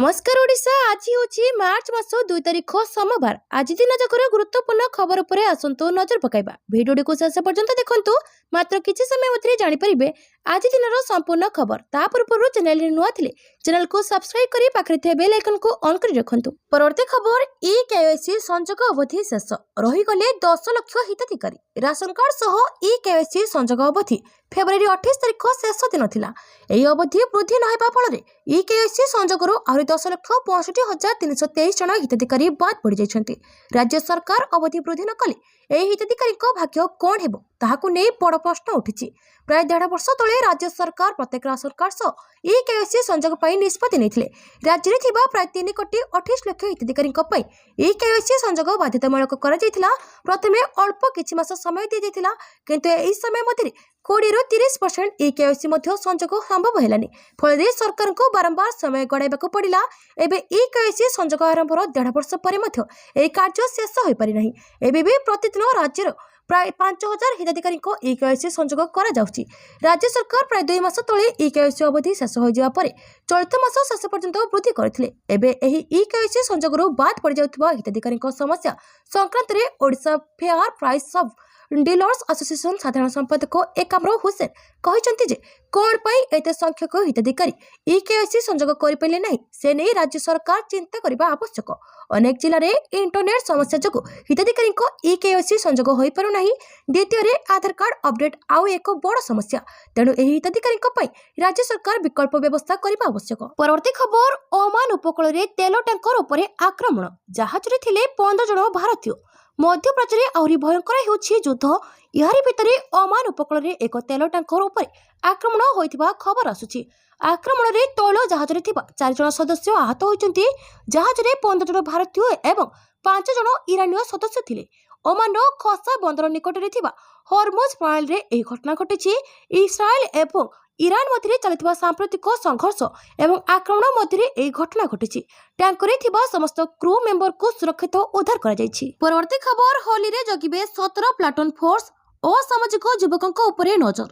नमस्कार ओडिशा। आज हूँ मार्च मास 2 तारिख सोमवार। आज दिन जाकर गुरुत्वपूर्ण खबर पर आसतु नजर पकाइबा। भिडियो को शेष पर्यंत देखंतु। मात्र किछि समय मध्य जानि परिबे आज दिन संपूर्ण खबर। ता पूर्व चैनल नुआ थिले चैनल को सब्सक्राइब करी पाखरे थे बेल आइकन को ऑन करी रखंतु। परवर्ती खबर ई-केवाईसी संजोग अवधि शेष रही गले 10 लाख हिताधिकारी। राशन कार्ड सह ई-केवाईसी संजोग अवधि फेब्रुआरी 28 तारिख शेष दिन थिला। एही अवधि वृद्धि न हेबा फଳରେ ई-केवाईसी संजोगरो आहुरी 10,65,323 जन हिताधिकारी बाद पड़ जाइछन्ति। राज्य सरकार अवधि वृद्धि न कले एही हिताधिकारी भाग्य कोन हेबो ताहाकु नै बड़ प्रश्न उठिछि। प्राय 1.5 वर्ष तले राज्य सरकार प्रत्येक राशन कार्ड सह ई-केवाईसी संजोग पई निष्पत्ति नेथिले। राज्य रे थिबा प्राय 3,28 लाख हिताधिकारी पई ई-केवाईसी संजोग बाध्यतामूलक करा जायतिला। प्रथमे अल्प किछि मास समय दि जायतिला, किंतु एही समय मध्ये 20 ରୁ 30% ई-केवाईसी मध्ये संजोग संभव हेलानी। फल सरकार को बारंबार समय गड़ाइबाकू पड़िला। एबे ई-केवाईसी संजोग आरंभर 1.5 वर्ष परे मध्ये एही कार्य शेष होई पारि नाही। एबे भी प्रतिदिन राज्यर प्राय 5,000 हिताधिकारी ई-केवाईसी संजोग करा जाउछि। राज्य सरकार प्राय 2 मास तले ई-केवाईसी अवधि शेष हो जावा परे चलित मास शेष पर्यंत वृद्धि करथिले। एबे एही ई-केवाईसी संजोगरो बाद पड़ जाउथबा हिताधिकारी समस्या संक्रांत रे Odisha fair price of dealers association साधारण संपादक एकाम्र हुसैन कहते जे कौन पाई एते संख्यक हिताधिकारी ई-केवाईसी संजोग करि पाइले नाही से नै राज्य सरकार चिंता करिबा आवश्यक। अनेक जिले में इंटरनेट समस्या जो हिताधिकारी ई-केवाईसी संजोग होई पारु नाही। द्वितीय रे आधार कार्ड अपडेट आउ एक बड़ समस्या। तेणु एही हिताधिकारी राज्य सरकार विकल्प व्यवस्था करबा आवश्यक। परवर्ती खबर ओमान उपकूल रे तेल टैंकर उपरे आक्रमण। जहाज रे थिले 15 जन भारतीय। मध्यप्राच्य आहरी भयंकर होउछि युद्ध। यारी भितरे ओमान उपकूल रे एक तेल टैंकर उपरे आक्रमण होइथिबा खबर आसुछि। आक्रमण रे तैल जहाज रे थिबा 4 जन सदस्य आहत होइचंती। जहाज रे 15 जन भारतीय एवं 5 जन ईरानीय सदस्य थिले। ओमान रो खसा बंदर निकट रे थिबा हॉर्मुज प्रणाली रे एही घटना घटिछि। इस्राएल एवं ईरान मध्य चलता सांप्रतिक संघर्ष एवं आक्रमण मध्य एही घटना घटिछि। टैंकर थिबा समस्त क्रू मेंबर को सुरक्षित उद्धार करा जायछि। परवर्ती खबर होली रे जगिबे 17 प्लाटून फोर्स असामाजिक युवकों उपरे नजर।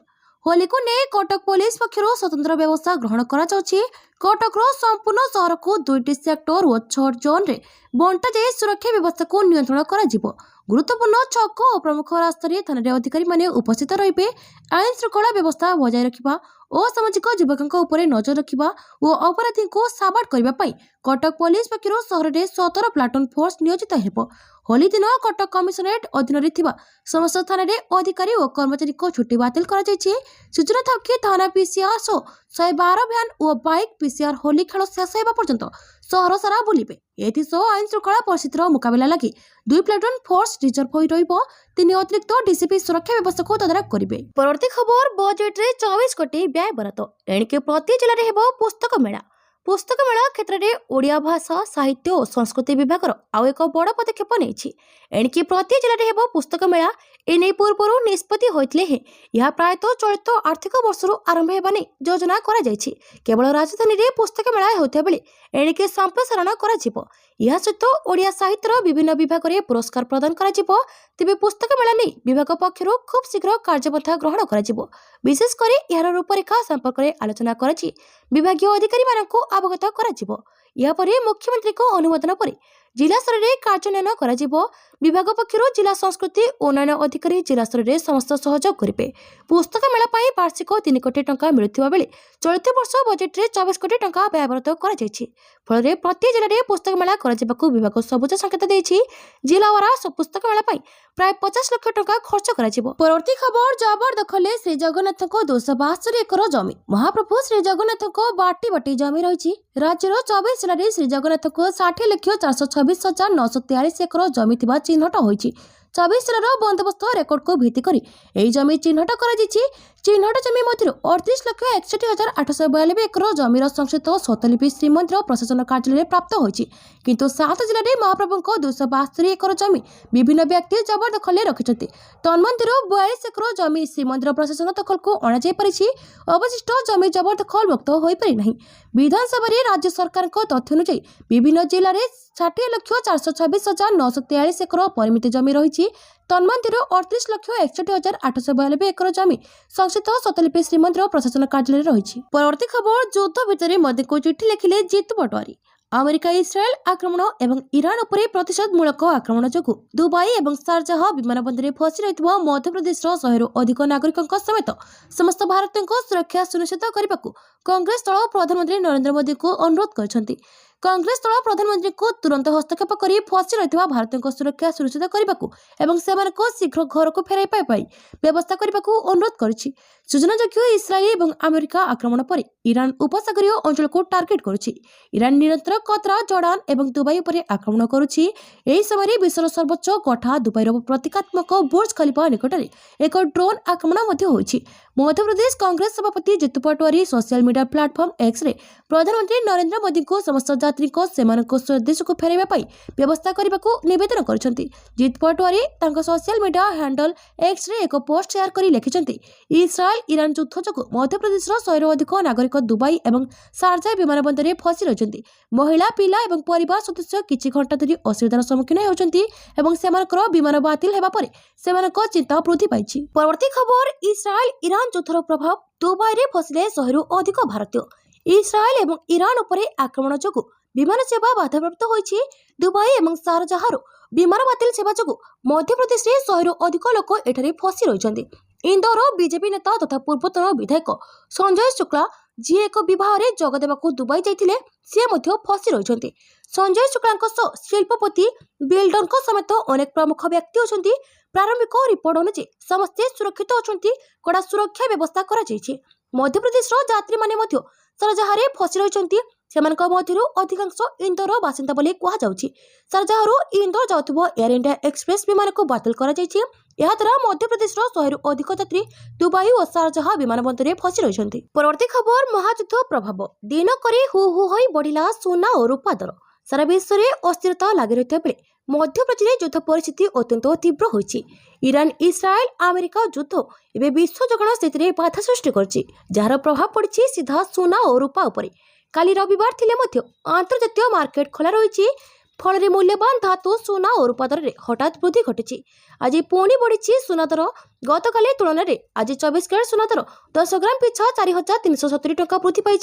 होली को नहीं कटक पुलिस पक्षर स्वतंत्र व्यवस्था ग्रहण करा जाउछि। कटक संपूर्ण शहर को 2टी सेक्टर और 6 जोन रे बंटा जाए सुरक्षा व्यवस्था को नियंत्रण करा जिवो। गुरुत्वपूर्ण छक और प्रमुख रास्ता थाना अधिकारी माने उपस्थित रहिबे। आईन श्रृंखला व्यवस्था बजाय रखिबा असामाजिक युवकों उपरे नजर रखिबा और अपराधी को साबाड़ करबा पई कटक पुलिस पक्षर शहर रे 17 प्लाटून फोर्स नियोजित हेबो। होली दिन कटक कमिशनरेट अधीन रे थिबा समस्त थाना रे अधिकारी और कर्मचारी को छुट्टी बातिल करा जायछि। सूचना था कि थाना पीसीआर 112 भ्यान और बाइक पीसीआर होली खेल शेष हेबा पर्यंत शहर सारा बुलिबे। एथि आईन श्रृंखला परिस्थितिर मुकाबला लगी 2 प्लाटून फोर्स रिजर्व होई रहिबो। 3 अतिरिक्त डीसीपी सुरक्षा व्यवस्था को तदारक करिवे। परवर्ती खबर बजेट रे 24 कोटी व्यय बरात। एणिके प्रति जिले रे हेबो पुस्तक मेला। पुस्तक मेला क्षेत्र में ओडिया भाषा साहित्य और संस्कृति विभाग आउ एक बड़ पदक्षेप नहीं। एणिकी प्रति जिले में हेबो पुस्तक मेला। एने पूर्व निष्पत्ति होइतले हे यह प्रायतः चलित आर्थिक वर्ष आरंभ हेबा नै योजना करा जायछि। केवल राजधानी रे पुस्तक मेला होता बेले एणिके संप्रसारण करा जिवो। यह सहित ओडिया साहित्यर विभिन्न विभाग रे पुरस्कार प्रदान करा जिवो। तेबे पुस्तक मेला नै विभाग पक्षर खूब शीघ्र कार्यपन्था ग्रहण करा जिवो। विशेष करे यार रूपरेखा संपर्क रे आलोचना कराछि विभागीय अधिकारी मानकु अवगत करा जिवो। या परे मुख्यमंत्री को अनुमोदन परे जिला स्तर में कार्यान्वयन करा जिवो। विभाग पक्षर जिला संस्कृति उन्नयन अधिकारी जिला स्तर में समस्त सहयोग करेंगे। पुस्तक मेला पाई वार्षिक 3 कोटी टंका मिलुथिबा बेले चलित वर्ष बजेट रे 24 कोटी टंका व्ययबराद करा जायछि। फल प्रति जिले में पुस्तक मेला करा जिबाकू विभाग सबुज संकेत देछि। जिलावारा पुस्तक मेला पाई प्राय 50 लाख टंका खर्च करा जिवो। परवर्ती खबर जबरदखले श्री जगन्नाथ 272 एकर जमी। महाप्रभु श्री जगन्नाथ बाटी बाटी जमी रही। राज्यर 24 जिले में श्री जगन्नाथ 60,426,943 एकर जमी चिन्हट होइछि। 24 जिलार बंदोबस्त रेकर्ड को भित्ति करी एही जमी चिन्हट करा जिछि। चिन्हट जमी मध्य 38,61,892 एकर जमीर संक्षिप्त स्वतलिपि श्रीमंदिर प्रशासन कार्यालय प्राप्त होइछि। किंतु 7 जिले में महाप्रभु 272 एकर जमी विभिन्न व्यक्ति जबरदखल रखिछथि। तन्मंदिर 42 एकर जमी श्रीमंदिर प्रशासन दखल को अणा जाय परिछि। अवशिष्ट जमी जबरदखल मुक्त होई पारि नाही। विधानसभा रे राज्य सरकार को तथ्य अनुसार विभिन्न जिले में 60,426,943 एकर परिमित जमी रही। तन्मंदिर 38,61,892 एकर जमी संक्षिप्त स्वतलिपि श्रीमंदिर प्रशासन कार्यालय रही। परवर्ती खबर युद्ध भितर मोदी को चिठी लिखिले जीतू पटवारी। अमेरिका इस्राएल आक्रमण एवं ईरान उपरे प्रतिशोधमूलक आक्रमण जोगु दुबई एवं शारजाह विमानबंदर फसी रही मध्यप्रदेश 100 अधिक नागरिकों समेत समस्त भारतीयों सुरक्षा सुनिश्चित करने को कांग्रेस दल प्रधानमंत्री नरेंद्र मोदी को अनुरोध कर कांग्रेस दल प्रधानमंत्री को तुरंत हस्तक्षेप कर फसी रही भारतीयों सुरक्षा सुनिश्चित करने को एवं शीघ्र घर को फेराई पाई व्यवस्था करने को अनुरोध कर सूचनायोग्य इस्राएल और अमेरिका आक्रमण पर ईरान उपसागरीय अंचल को टार्गेट करुछि। ईरान निरंतर कतरा जर्डान एवं दुबई पर आक्रमण करुछि। एही समय विश्वर सर्वोच्च गठा दुबईर प्रतीकात्मक बुर्ज खलीफा निकट में एक ड्रोन आक्रमण होइछि। मध्यप्रदेश कांग्रेस सभापति Jitu Patwari social media platform X रे प्रधानमंत्री नरेंद्र मोदी को समस्त यात्री को स्वदेश को फेराइबा पाई व्यवस्था करने को निवेदन करछन्ति। जितू पटवारी तांको social media handle X ray एक पोस्ट शेयर करी लिखिछन्ति, इस्राएल ईरान युद्ध जोगु मध्यप्रदेश 100 अधिक नागरिक दुबई एवं शारजाह विमानबंदर फसी रहिछन्ति। महिला पिला एवं परिवार सदस्य किछि घंटा धरि असुविधार सम्मुखीन होउछन्ति एवं सेमानकर विमान बातिल हेबा परे सेमानक चिंता वृद्धि पाइछि। परवर्ती खबर, इस्राएल ईरान युद्धर प्रभाव दुबई रे फसिले 100 अधिक भारतीय। इस्राएल एवं ईरान उपरे आक्रमण जोगु विमान सेवा बाधाप्राप्त होइछि। दुबई एवं शारजाहर विमान बातिल सेवा जोगु मध्यप्रदेश रे 100 अधिक लोक एठारे फसी रहिछन्ति। इंदौर बीजेपी नेता तथा पूर्वतन विधायक संजय शुक्ला जी एक विवाह रे जग देबाकू दुबई जाइथिले से मध्य फसी रहिछन्ति। संजय शुक्लांक शिल्पपति बिल्डर समेत अनेक प्रमुख व्यक्ति अछन्ति। प्रारंभिक रिपोर्ट अनुसार समस्ते सुरक्षित अछन्ति। कड़ा सुरक्षा व्यवस्था करा जाइछि। मध्यप्रदेश यात्री माने मध्य शारजाहरे फसी रहिछन्ति। सेमानक मध्यरु अधिकांश इंदौर बासिंदा बोली कहा जाउछि। शारजाहरु इंदौर जाउथबो एयर इंडिया एक्सप्रेस विमान को बातिल करा जाइछि। यह द्वारा मध्यप्रदेश 100 अधिक यात्री दुबई और शारजाह विमानबंदर फसी रहिछन्ति। परवर्ती खबर, महायुद्ध प्रभाव दिन करे हु हु होई बढ़िला सोना और रूपा दर। सारा विश्व में अस्थिरता लगी रही बेले मध्यप्राच्य युद्ध परिस्थिति अत्यंत तीव्र होइछि। ईरान इस्राएल अमेरिका युद्ध एवं विश्व जोगाण स्थिति में बाधा सृष्टि करछि, जार प्रभाव पड़छि सीधा सोना और रूपा उपरे। काली रविवार थिले मध्य अंतर्जातीय मार्केट खोला रही, फल मूल्यवान धातु सोना और रूपा दर हठात वृद्धि घटी। आज पुणी बढ़ी सोना दर। गतकाली तुलन में आज 24 कैरेट सोना दर 10 ग्राम पिछा 4,370 टंका वृद्धि पाई।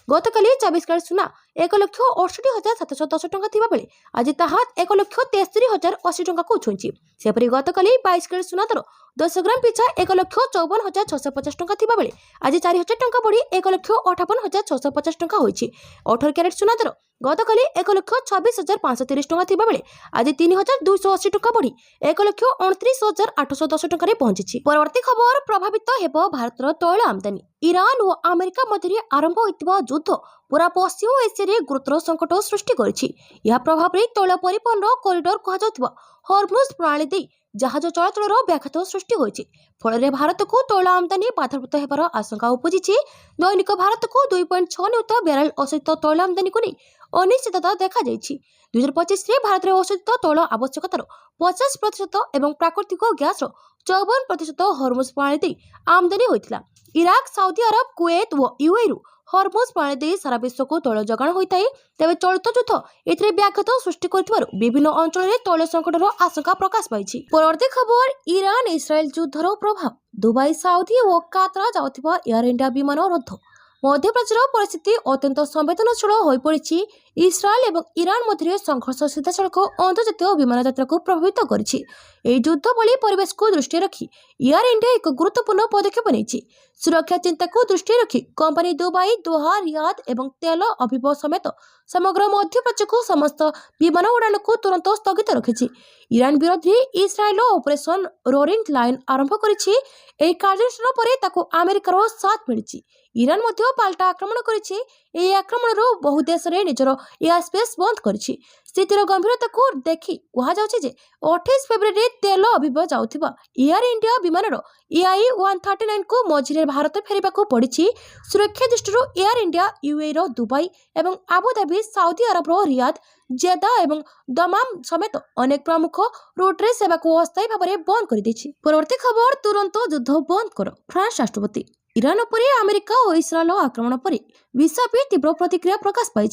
गतकाली 24 कैरेट सोना 1,68,710 टंका थिबा बेले आज ताहा 1,63,080 टंका को छुईछि। सेपरि गतकाली 22 कैरेट सोना दर 10 ग्राम पिछा 1,54,650 टंका थिबा बेले आज 4,000 टंका बढ़ी 1,58,650 टंका होइछि। 18 कैरेट सोना दर गतकाली 1,26,530 टंका थिबा बेले आज 3,280 टंका बढ़ी 1,29,810 टंका रे पहुंची। परवर्ती खबर, प्रभावित हेबो भारतर तैल आमदानी। ईरान और अमेरिका मध्य आरंभ होइतिबा युद्ध पूरा पश्चिम एशिया गुरुतर संकट सृष्टि करिछि। यह प्रभाव रे तैल परिवहन कॉरिडोर कहा जाउतिबा हॉर्मुज प्रणाली दे जहाज चलाचल व्याघात सृष्टि होइछि। फल भारत को तैल आमदानी बाधाप्राप्त हेबार आशंका उपजिछि। दैनिक भारत को 2.6 नियुत बैरेल अशोधित तैल आमदानी को नहीं अनिश्चितता देखा जाइछि। 2025 रे भारत में अशोधित तैल आवश्यकतार 50% एवं प्राकृतिक गैस 54% हॉर्मुज प्रणाली दे आमदानी होइतिला। इराक, सऊदी अरब, कुवैत और यूएई हॉर्मुज प्रणाली दे सारा विश्व को तैल जोगाण होता है। तेज चलित युद्ध एथिरे व्याघात सृष्टि कर विभिन्न अंचल में तैल संकटर आशंका प्रकाश पाई। परवर्ती खबर, ईरान इस्राएल युद्धर प्रभाव दुबई सऊदी और कातरा जाउथिबा एयर इंडिया विमान रद्द। मध्यप्राच्यर परिस्थिति अत्यंत संवेदनशील हो पड़ी। इस्राएल एवं ईरान मध्य संघर्ष सीधासलख अंतर्जातीय विमान यात्रा को प्रभावित करिछि। युद्ध भली परिवेश को दृष्टि रखी एयर इंडिया एक गुरुत्वपूर्ण पदक्षेप नहीं। सुरक्षा चिंता को दृष्टि रखी कंपनी दुबई, दोहा, रियाद एवं तेल अभिव समेत समग्र मध्यप्राच्य को समस्त विमान उड़ान को तुरंत स्थगित रखी। ईरान विरोधी इस्राएल ऑपरेशन रोरिंग लाइन आरंभ करिछि। एही कार्यानुष्ठान परे ताको अमेरिकार साथ मिलिछि। ईरान मध्य पाल्टा आक्रमण करिछि। एही आक्रमणरो बहु देश रे निजर एयर स्पेस बंद करिछि। स्थितिर गंभीरता को देखि कहा जाउछि जे 28 फेब्रुआरी तेल अभिव जाउथिबा एयर इंडिया विमानर EI-139 को मझिरे भारत फेरिबा को पड़िछि। सुरक्षा दृष्टिରୁ एयर इंडिया यूएई रो दुबई एवं आबुधाबी, सऊदी अरब रो रियाद, जेदा एवं दमाम समेत अनेक प्रमुख रूट रे सेवा को अस्थायी भाव में बंद कर दैछि। परवर्ती खबर, तुरंत युद्ध बंद कर। फ्रांस राष्ट्रपति ईरान उपरे अमेरिका और इस्राएल आक्रमण पर विश्वव्यापी तीव्र प्रतिक्रिया प्रकाश पाई।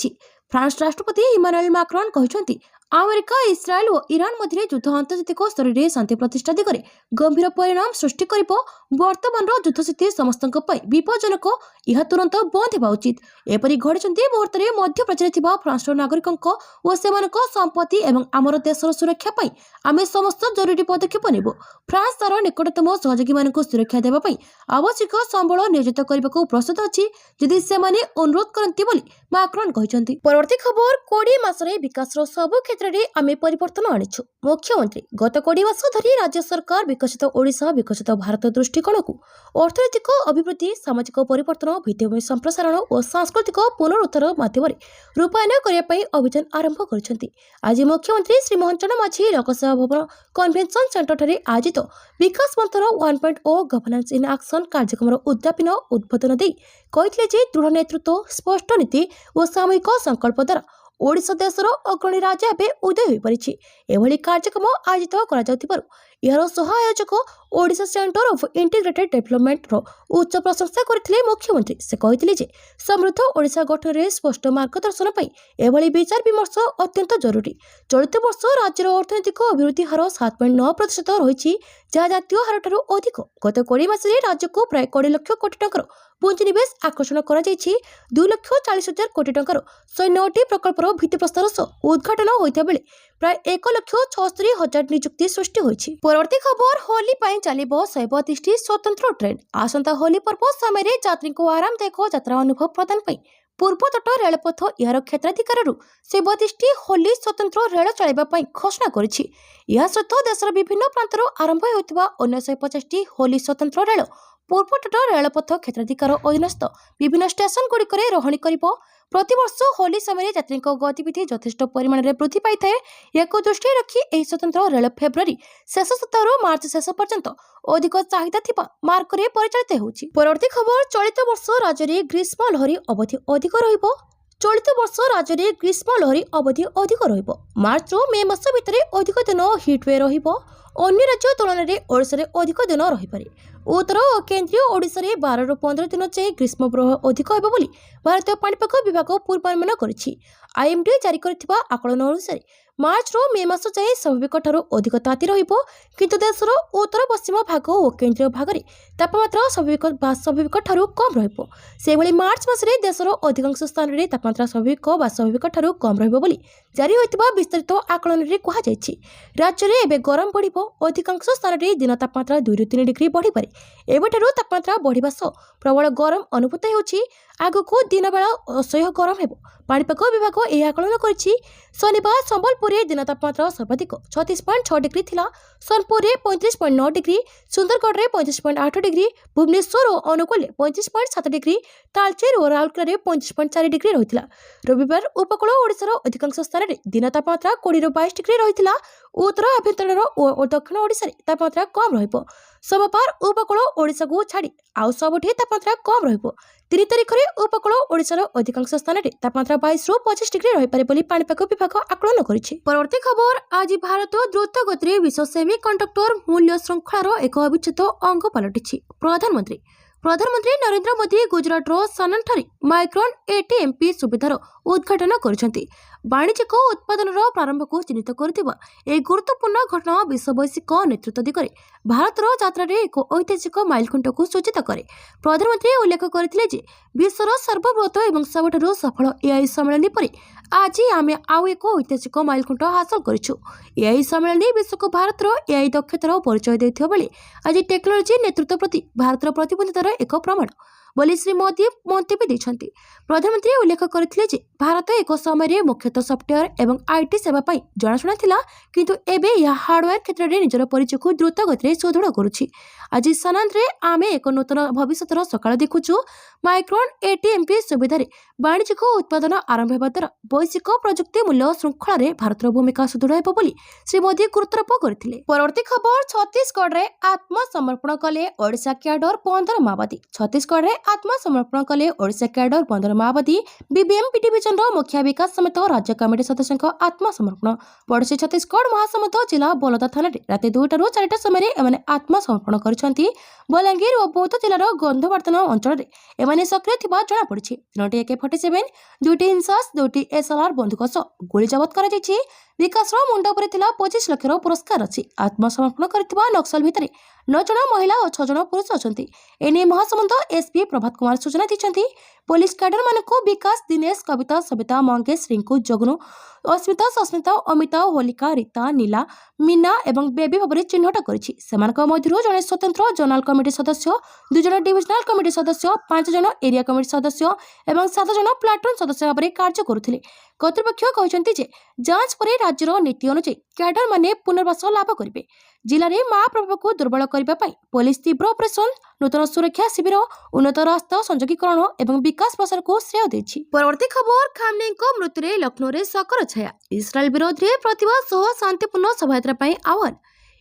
फ्रांस राष्ट्रपति इमानुएल मैक्रोन कहते ଆମେରିକା ଇସ୍ରାଏଲ ଓ ଇରାନ ମଧ୍ୟରେ ଯୁଦ୍ଧ ଆନ୍ତର୍ଜାତିକ ସ୍ତରରେ ଶାନ୍ତି ପ୍ରତିଷ୍ଠା ଦିଗରେ ଗମ୍ଭୀର ପରିଣାମ ସୃଷ୍ଟି କରିବ। ବର୍ତ୍ତମାନର ଯୁଦ୍ଧସ୍ଥିତି ସମସ୍ତଙ୍କ ପାଇଁ ବିପଜ୍ଜନକ। ଏହା ତୁରନ୍ତ ବନ୍ଦ ହେବା ଉଚିତ। ଏପରି ଘଟିଛନ୍ତି ମୁହୂର୍ତ୍ତରେ ମଧ୍ୟପ୍ରାଚ୍ୟରେ ଥିବା ଫ୍ରାନ୍ସର ନାଗରିକଙ୍କ ଓ ସେମାନଙ୍କ ସମ୍ପତ୍ତି ଏବଂ ଆମର ଦେଶର ସୁରକ୍ଷା ପାଇଁ ଆମେ ସମସ୍ତ ଜରୁରୀ ପଦକ୍ଷେପ ନେବୁ। ଫ୍ରାନ୍ସ ତାର ନିକଟତମ ସହଯୋଗୀମାନଙ୍କୁ ସୁରକ୍ଷା ଦେବା ପାଇଁ ଆବଶ୍ୟକ ସମ୍ବଳ ନିୟୋଜିତ କରିବାକୁ ପ୍ରସ୍ତୁତ ଅଛି ଯଦି ସେମାନେ ଅନୁରୋଧ କରନ୍ତି ବୋଲି ମାକ୍ରନ୍ କହିଛନ୍ତି। ପରବର୍ତ୍ତୀ ଖବର 20 ମାସରେ ବିକାଶର ସବୁ କ୍ଷେତ୍ରରେ ଆମେ ପରିବର୍ତ୍ତନ ଆଣିଛୁ। ମୁଖ୍ୟମନ୍ତ୍ରୀ ଗତ 20 ମାସ ଧରି ରାଜ୍ୟ ସରକାର ବିକଶିତ ଓଡ଼ିଶା ବିକଶିତ ଭାରତ ଦୃଷ୍ଟିକୋଣକୁ ଅର୍ଥନୈତିକ ଅଭିବୃଦ୍ଧି ସାମାଜିକ ପରିବର୍ତ୍ତନ ଭିତ୍ତିଭୂମି ସମ୍ପ୍ରସାରଣ ଓ ସାଂସ୍କୃତିକ ପୁନରୁଦ୍ଧାର ମାଧ୍ୟମରେ ରୂପାୟନ କରିବା ପାଇଁ ଅଭିଯାନ ଆରମ୍ଭ କରିଛନ୍ତି। ଆଜି ମୁଖ୍ୟମନ୍ତ୍ରୀ ଶ୍ରୀ ମୋହନ ଚରଣ ମାଝୀ ଲୋକସେବା ଭବନ କନଭେନସନ ସେଣ୍ଟରଠାରେ ଆୟୋଜିତ ବିକାଶ ମନ୍ଥନ 1.0 ଗଭର୍ଣ୍ଣାନ୍ସ ଇନ୍ ଆକ୍ସନ କାର୍ଯ୍ୟକ୍ରମର ଉଦ୍ଯାପନ ଉଦ୍ବୋଧନ ଦେଇ କହିଥିଲେ ଯେ ଦୃଢ଼ ନେତୃତ୍ୱ ସ୍ପଷ୍ଟ ନୀତି ଓ ସାମୂହିକ ସଂକଳ୍ପ ଦ୍ୱାରା ଓଡ଼ିଶା ଦେଶର ଅଗ୍ରଣୀ ରାଜ୍ୟ ଭାବେ ଉଦୟ ହୋଇପାରିଛି। ଏଭଳି କାର୍ଯ୍ୟକ୍ରମ ଆୟୋଜିତ କରାଯାଉଥିବାରୁ ଏହାର ସହ ଆୟୋଜକ ଓଡ଼ିଶା ସେଣ୍ଟର ଅଫ୍ ଇଣ୍ଟିଗ୍ରେଟେଡ୍ ଡେଭଲପମେଣ୍ଟର ଉଚ୍ଚ ପ୍ରଶଂସା କରିଥିଲେ। ମୁଖ୍ୟମନ୍ତ୍ରୀ ସେ କହିଥିଲେ ଯେ ସମୃଦ୍ଧ ଓଡ଼ିଶା ଗଠନରେ ସ୍ପଷ୍ଟ ମାର୍ଗଦର୍ଶନ ପାଇଁ ଏଭଳି ବିଚାର ବିମର୍ଶ ଅତ୍ୟନ୍ତ ଜରୁରୀ। ଚଳିତ ବର୍ଷ ରାଜ୍ୟର ଅର୍ଥନୈତିକ ଅଭିବୃଦ୍ଧି ହାର 7.9% ରହିଛି, ଯାହା ଜାତୀୟ ହାରଠାରୁ ଅଧିକ। ଗତ 20 ମାସରେ ରାଜ୍ୟକୁ ପ୍ରାୟ 20 ଲକ୍ଷ କୋଟି ଟଙ୍କାର ପୁଞ୍ଜିନିବେଶ ଆକର୍ଷଣ କରାଯାଇଛି। 2,40,000 କୋଟି ଟଙ୍କାର 109ଟି ପ୍ରକଳ୍ପର ଭିତ୍ତିପ୍ରସ୍ତର ସହ ଉଦ୍ଘାଟନ ହୋଇଥିବା ବେଳେ ପ୍ରାୟ 1,76,000 ନିଯୁକ୍ତି ସୃଷ୍ଟି ହୋଇଛି। ପରବର୍ତ୍ତୀ ଖବର ହୋଲି ପାଇଁ ଚାଲିବ 132ଟି ସ୍ୱତନ୍ତ୍ର ଟ୍ରେନ୍। ଆସନ୍ତା ହୋଲି ପର୍ବ ସମୟରେ ଯାତ୍ରୀଙ୍କୁ ଆରାମଦାୟକ ଯାତ୍ରା ଅନୁଭବ ପ୍ରଦାନ ପାଇଁ ପୂର୍ବତଟ ରେଳପଥ ଏହାର କ୍ଷେତ୍ରାଧିକାରରୁ 132ଟି ହୋଲି ସ୍ୱତନ୍ତ୍ର ରେଳ ଚଳାଇବା ପାଇଁ ଘୋଷଣା କରିଛି। ଏହା ସହିତ ଦେଶର ବିଭିନ୍ନ ପ୍ରାନ୍ତରୁ ଆରମ୍ଭ ହେଉଥିବା ଅନ୍ୟ 150ଟି ହୋଲି ସ୍ୱତନ୍ତ୍ର ରେଳ ପୂର୍ବତଟ ରେଳପଥ କ୍ଷେତ୍ରାଧିକାର ଅଧୀନସ୍ଥ ବିଭିନ୍ନ ଷ୍ଟେସନଗୁଡ଼ିକରେ ରହଣି କରିବ। ପ୍ରତିବର୍ଷ ହୋଲି ସମୟରେ ଯାତ୍ରୀଙ୍କ ଗତିବିଧି ଯଥେଷ୍ଟ ପରିମାଣରେ ବୃଦ୍ଧି ପାଇଥାଏ। ଏହାକୁ ଦୃଷ୍ଟିରେ ରଖି ଏହି ସ୍ୱତନ୍ତ୍ର ରେଳ ଫେବୃଆରୀ ଶେଷ ସପ୍ତାହରୁ ମାର୍ଚ୍ଚ ଶେଷ ପର୍ଯ୍ୟନ୍ତ ଅଧିକ ଚାହିଦା ଥିବା ମାର୍ଗରେ ପରିଚାଳିତ ହେଉଛି। ପରବର୍ତ୍ତୀ ଖବର ଚଳିତ ବର୍ଷ ରାଜ୍ୟରେ ଗ୍ରୀଷ୍ମ ଲହରୀ ଅବଧି ଅଧିକ ରହିବ। ଚଳିତ ବର୍ଷ ରାଜ୍ୟରେ ଗ୍ରୀଷ୍ମ ଲହରୀ ଅବଧି ଅଧିକ ରହିବ। ମାର୍ଚ୍ଚରୁ ମେ ମାସ ଭିତରେ ଅଧିକ ଦିନ ହିଟ୍ୱେ ରହିବ। ଅନ୍ୟ ରାଜ୍ୟ ତୁଳନାରେ ଓଡ଼ିଶାରେ ଅଧିକ ଦିନ ରହିପାରେ। ଉତ୍ତର ଓ କେନ୍ଦ୍ରୀୟ ଓଡ଼ିଶାରେ 12ରୁ 15 ଦିନ ଯାଏଁ ଗ୍ରୀଷ୍ମ ପ୍ରବାହ ଅଧିକ ହେବ ବୋଲି ଭାରତୀୟ ପାଣିପାଗ ବିଭାଗ ପୂର୍ବାନୁମାନ କରିଛି। ଆଇଏମ୍ଡି ଜାରି କରିଥିବା ଆକଳନ ଅନୁସାରେ ମାର୍ଚ୍ଚରୁ ମେ ମାସ ଯାଏଁ ସ୍ୱାଭାବିକଠାରୁ ଅଧିକ ତାତି ରହିବ, କିନ୍ତୁ ଦେଶର ଉତ୍ତର ପଶ୍ଚିମ ଭାଗ ଓ କେନ୍ଦ୍ରୀୟ ଭାଗରେ ତାପମାତ୍ରା ସ୍ୱାଭାବିକଠାରୁ କମ୍ ରହିବ। ସେହିଭଳି ମାର୍ଚ୍ଚ ମାସରେ ଦେଶର ଅଧିକାଂଶ ସ୍ଥାନରେ ତାପମାତ୍ରା ସ୍ୱାଭାବିକଠାରୁ କମ୍ ରହିବ ବୋଲି ଜାରି ହୋଇଥିବା ବିସ୍ତାରିତ ଆକଳନରେ କୁହାଯାଇଛି। ରାଜ୍ୟରେ ଏବେ ଗରମ ବଢ଼ିବ। ଅଧିକାଂଶ ସ୍ଥାନରେ ଦିନ ତାପମାତ୍ରା 2ରୁ 3 ଡିଗ୍ରୀ ବଢ଼ିପାରେ। ଏବେଠାରୁ ତାପମାତ୍ରା ବଢ଼ିବା ସହ ପ୍ରବଳ ଗରମ ଅନୁଭୂତ ହେଉଛି। ଆଗକୁ ଦିନବେଳା ଅସହ୍ୟ ଗରମ ହେବ। ପାଣିପାଗ ବିଭାଗ ଏହି ଆକଳନ କରିଛି। ଶନିବାର ସମ୍ବଲପୁରରେ ଦିନ ତାପମାତ୍ରା ସର୍ବାଧିକ 36.6 ଡିଗ୍ରୀ ଥିଲା। ସୋନପୁରରେ 35.9 ଡିଗ୍ରୀ, ସୁନ୍ଦରଗଡ଼ରେ 35.8 ଡିଗ୍ରୀ, ଭୁବନେଶ୍ୱର ଓ ଅନୁଗୁଳରେ 35.7 ଡିଗ୍ରୀ, ତାଳଚେର ଓ ରାଉରକେଲାରେ 35.4 ଡିଗ୍ରୀ ରହିଥିଲା। ରବିବାର ଉପକୂଳ ଓଡ଼ିଶାର ଅଧିକାଂଶ ସ୍ଥାନରେ ଦିନ ତାପମାତ୍ରା 20ରୁ 22 ଡିଗ୍ରୀ ରହିଥିଲା। ଉତ୍ତର ଆଭ୍ୟନ୍ତରୀଣ ଓ ଦକ୍ଷିଣ ଓଡ଼ିଶାରେ ତାପମାତ୍ରା କମ୍ ରହିବ। ସୋମବାର ଉପକୂଳ ଓଡ଼ିଶାକୁ ଛାଡ଼ି ଆଉ ସବୁଠି ତାପମାତ୍ରା କମ୍ ରହିବ। 3 ତାରିଖରେ ଉପକୂଳ ଓଡ଼ିଶାର ଅଧିକାଂଶ ସ୍ଥାନରେ ତାପମାତ୍ରା 22ରୁ 25 ଡିଗ୍ରୀ ରହିପାରେ ବୋଲି ପାଣିପାଗ ବିଭାଗ ଆକଳନ କରିଛି। ପରବର୍ତ୍ତୀ ଖବର ଆଜି ଭାରତ ଦ୍ରୁତ ଗତିରେ ବିଶ୍ୱ ସେମିକଣ୍ଡକ୍ଟର ମୂଲ୍ୟ ଶୃଙ୍ଖଳାର ଏକ ଅବିଚ୍ଛେଦ ଅଙ୍ଗ ପାଲଟିଛି। ପ୍ରଧାନମନ୍ତ୍ରୀ ନରେନ୍ଦ୍ର ମୋଦି ଗୁଜରାଟର ସାନନଠାରେ ମାଇକ୍ରନ୍ ଏଟିଏମ୍ପି ସୁବିଧାର ଉଦ୍ଘାଟନ କରିଛନ୍ତି। ବାଣିଜ୍ୟିକ ଉତ୍ପାଦନର ପ୍ରାରମ୍ଭକୁ ଚିହ୍ନିତ କରୁଥିବା ଏହି ଗୁରୁତ୍ୱପୂର୍ଣ୍ଣ ଘଟଣା ବିଶ୍ୱ ବୈଶ୍ୱିକ ନେତୃତ୍ୱ ଦିଗରେ ଭାରତର ଯାତ୍ରାରେ ଏକ ଐତିହାସିକ ମାଇଲଖୁଣ୍ଟକୁ ସୂଚିତ କରେ। ପ୍ରଧାନମନ୍ତ୍ରୀ ଉଲ୍ଲେଖ କରିଥିଲେ ଯେ ବିଶ୍ୱର ସର୍ବବୃହତ ଏବଂ ସବୁଠାରୁ ସଫଳ ଏଆଇ ସମ୍ମିଳନୀ ପରେ ଆଜି ଆମେ ଆଉ ଏକ ଐତିହାସିକ ମାଇଲଖୁଣ୍ଟ ହାସଲ କରିଛୁ। ଏଆଇ ସମ୍ମିଳନୀ ବିଶ୍ୱକୁ ଭାରତର ଏଆଇ ଦକ୍ଷତାର ପରିଚୟ ଦେଉଥିବା ବେଳେ ଆଜି ଟେକ୍ନୋଲୋଜି ନେତୃତ୍ୱ ପ୍ରତି ଭାରତର ପ୍ରତିବଦ୍ଧତାର ଏକ ପ୍ରମାଣ ବୋଲି ଶ୍ରୀ ମୋଦି ମନ୍ତବ୍ୟ ଦେଇଛନ୍ତି। ପ୍ରଧାନମନ୍ତ୍ରୀ ଉଲ୍ଲେଖ କରିଥିଲେ ଯେ ଭାରତ ଏକ ସମୟରେ ମୁଖ୍ୟତଃ ସଫ୍ଟୱେୟାର ଏବଂ ଆଇଟି ସେବା ପାଇଁ ଜଣାଶୁଣା ଥିଲା, କିନ୍ତୁ ଏବେ ଏହା ହାର୍ଡୱେୟାର କ୍ଷେତ୍ରରେ ନିଜର ପରିଚୟକୁ ଦ୍ରୁତ ଗତିରେ ସୁଦୃଢ଼ କରୁଛି। ଆଜି ସାନାନରେ ଆମେ ଏକ ନୂତନ ଭବିଷ୍ୟତର ସକାଳ ଦେଖୁଛୁ। ମାଇକ୍ରନ୍ ଏଟିଏମ୍ପି ସୁବିଧାରେ ବାଣିଜ୍ୟିକ ଉତ୍ପାଦନ ଆରମ୍ଭ ହେବା ଦ୍ୱାରା ବୈଶ୍ୱିକ ପ୍ରଯୁକ୍ତି ମୂଲ୍ୟ ଶୃଙ୍ଖଳାରେ ଭାରତର ଭୂମିକା ସୁଦୃଢ଼ ହେବ ବୋଲି ଶ୍ରୀ ମୋଦି ଗୁରୁତ୍ୱାରୋପ କରିଥିଲେ। ପରବର୍ତ୍ତୀ ଖବର ଛତିଶଗଡ଼ରେ ଆତ୍ମସମର୍ପଣ କଲେ ଓଡ଼ିଶା କ୍ୟାଡର 15 ମାଓବାଦୀ। ଛତିଶଗଡ଼ରେ ଆତ୍ମସମର୍ପଣ କଲେ ଓଡ଼ିଶା କ୍ୟାଡର 15 ମାଓବାଦୀ। ବିବିଏମ୍ପି ଡିଭିଜନର ମୁଖିଆ ବିକାଶ ସମେତ ରାଜ୍ୟ କମିଟି ସଦସ୍ୟଙ୍କ ଆତ୍ମସମର୍ପଣ। ପଡ଼ୋଶୀ ଛତିଶଗଡ଼ ମହାସମୁନ୍ଦ ଜିଲ୍ଲା ବଲଦା ଥାନାରେ ରାତି 2ଟାରୁ 4ଟା ସମୟରେ ଏମାନେ ଆତ୍ମସମର୍ପଣ କରିଛନ୍ତି। ବଲାଙ୍ଗୀର ଓ ବୌଦ୍ଧ ଜିଲ୍ଲାର ଗନ୍ଧବର୍ତ୍ତନ ଅଞ୍ଚଳରେ ଏମାନେ ସକ୍ରିୟ ଥିବା ଜଣାପଡ଼ିଛି। 3ଟି AK-47, 2ଟି ଇନସାସ୍, 2ଟି SLR ବନ୍ଧୁକ ସହ ଗୁଳି ଜବତ କରାଯାଇଛି। ବିକାଶର ମୁଣ୍ଡ ଉପରେ ଥିଲା 25 ଲକ୍ଷର ପୁରସ୍କାର ଅଛି। ଆତ୍ମସମର୍ପଣ କରିଥିବା ନକ୍ସଲ ଭିତରେ 9 ଜଣ ମହିଳା ଓ 6 ଜଣ ପୁରୁଷ ଅଛନ୍ତି। ଏନେଇ ମହାସମୁନ୍ଦ SP ପ୍ରଭାତ କୁମାର ସୂଚନା ଦେଇଛନ୍ତି। ପୋଲିସ କ୍ୟାଡରମାନଙ୍କୁ ବିକାଶ, ଦିନେଶ, କବିତା, ସବିତା, ମଙ୍ଗେଶ, ରିଙ୍କୁ, ଜଗନୁ, ଅସ୍ମିତା, ସସ୍ମିତା, ଅମିତା, ହୋଲିକା, ରୀତା, ନୀଲା, ମିନା ଏବଂ ବେବି ଭାବରେ ଚିହ୍ନଟ କରିଛି। ସେମାନଙ୍କ ମଧ୍ୟରୁ ଜଣେ ସ୍ୱତନ୍ତ୍ର ଜୋନାଲ କମିଟି ସଦସ୍ୟ, 2 ଜଣ ଡିଭିଜନାଲ କମିଟି ସଦସ୍ୟ, 5 ଜଣ ଏରିଆ କମିଟି ସଦସ୍ୟ ଏବଂ 7 ଜଣ ପ୍ଲାଟୁନ ସଦସ୍ୟ ଭାବରେ କାର୍ଯ୍ୟ କରୁଥିଲେ। କର୍ତ୍ତୃପକ୍ଷ କହିଛନ୍ତି ଯେ ଯାଞ୍ଚ ପରେ ରାଜ୍ୟର ନୀତି ଅନୁଯାୟୀ କ୍ୟାଡରମାନେ ପୁନର୍ବାସ ଲାଭ କରିବେ। ଜିଲ୍ଲାରେ ମା ପ୍ରଭାବକୁ ଦୁର୍ବଳ କରିବା ପାଇଁ ପୋଲିସ ତୀବ୍ର ଅପରେସନ, ନୂତନ ସୁରକ୍ଷା ଶିବିର, ଉନ୍ନତ ରାସ୍ତା ସଂଯୋଗୀକରଣ ଏବଂ ବିକାଶ ପ୍ରସାରକୁ ଶ୍ରେୟ ଦେଇଛି। ପରବର୍ତ୍ତୀ ଖବର, ଖାମନେଇଙ୍କ ମୃତ୍ୟୁରେ ଲକ୍ଷ୍ନୌରେ ଶୋକର ଛାୟା। ଇସ୍ରାଏଲ ବିରୋଧରେ ପ୍ରତିବାଦ ସହ ଶାନ୍ତିପୂର୍ଣ୍ଣ ଶୋଭାଯାତ୍ରା ପାଇଁ ଆହ୍ୱାନ।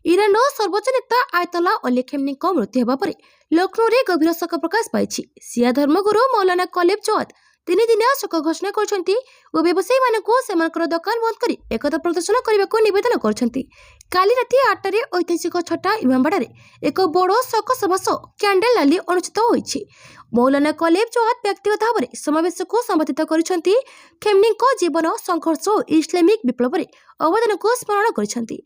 ଇରାନର ସର୍ବୋଚ୍ଚ ନେତା ଆୟତୋଲା ଅଲି ଖେମେନୀଙ୍କ ମୃତ୍ୟୁ ହେବା ପରେ ଲକ୍ଷ୍ନୌରେ ଗଭୀର ଶୋକ ପ୍ରକାଶ ପାଇଛି। ସିଆ ଧର୍ମଗୁରୁ ମୌଲାନା କଲିବ ଜୱାଦ 3 ଦିନିଆ ଶୋକ ଘୋଷଣା କରିଛନ୍ତି ଓ ବ୍ୟବସାୟୀମାନଙ୍କୁ ସେମାନଙ୍କର ଦୋକାନ ବନ୍ଦ କରି ଏକତା ପ୍ରଦର୍ଶନ କରିବାକୁ ନିବେଦନ କରିଛନ୍ତି। କାଲି ରାତି 8ଟାରେ ଐତିହାସିକ ଛୋଟା ଇମାମବାଡ଼ାରେ ଏକ ବଡ଼ ଶୋକ ସଭା ସହ କ୍ୟାଣ୍ଡେଲ ରାଲି ଅନୁଷ୍ଠିତ ହୋଇଛି। ମୌଲାନା କଲିବ ଜୱାଦ ବ୍ୟକ୍ତିଗତ ଭାବରେ ସମାବେଶକୁ ସମ୍ବୋଧିତ କରିଛନ୍ତି। ଖେମେନୀଙ୍କ ଜୀବନ, ସଂଘର୍ଷ ଓ ଇସଲାମିକ ବିପ୍ଳବରେ ଅବଦାନକୁ ସ୍ମରଣ କରିଛନ୍ତି।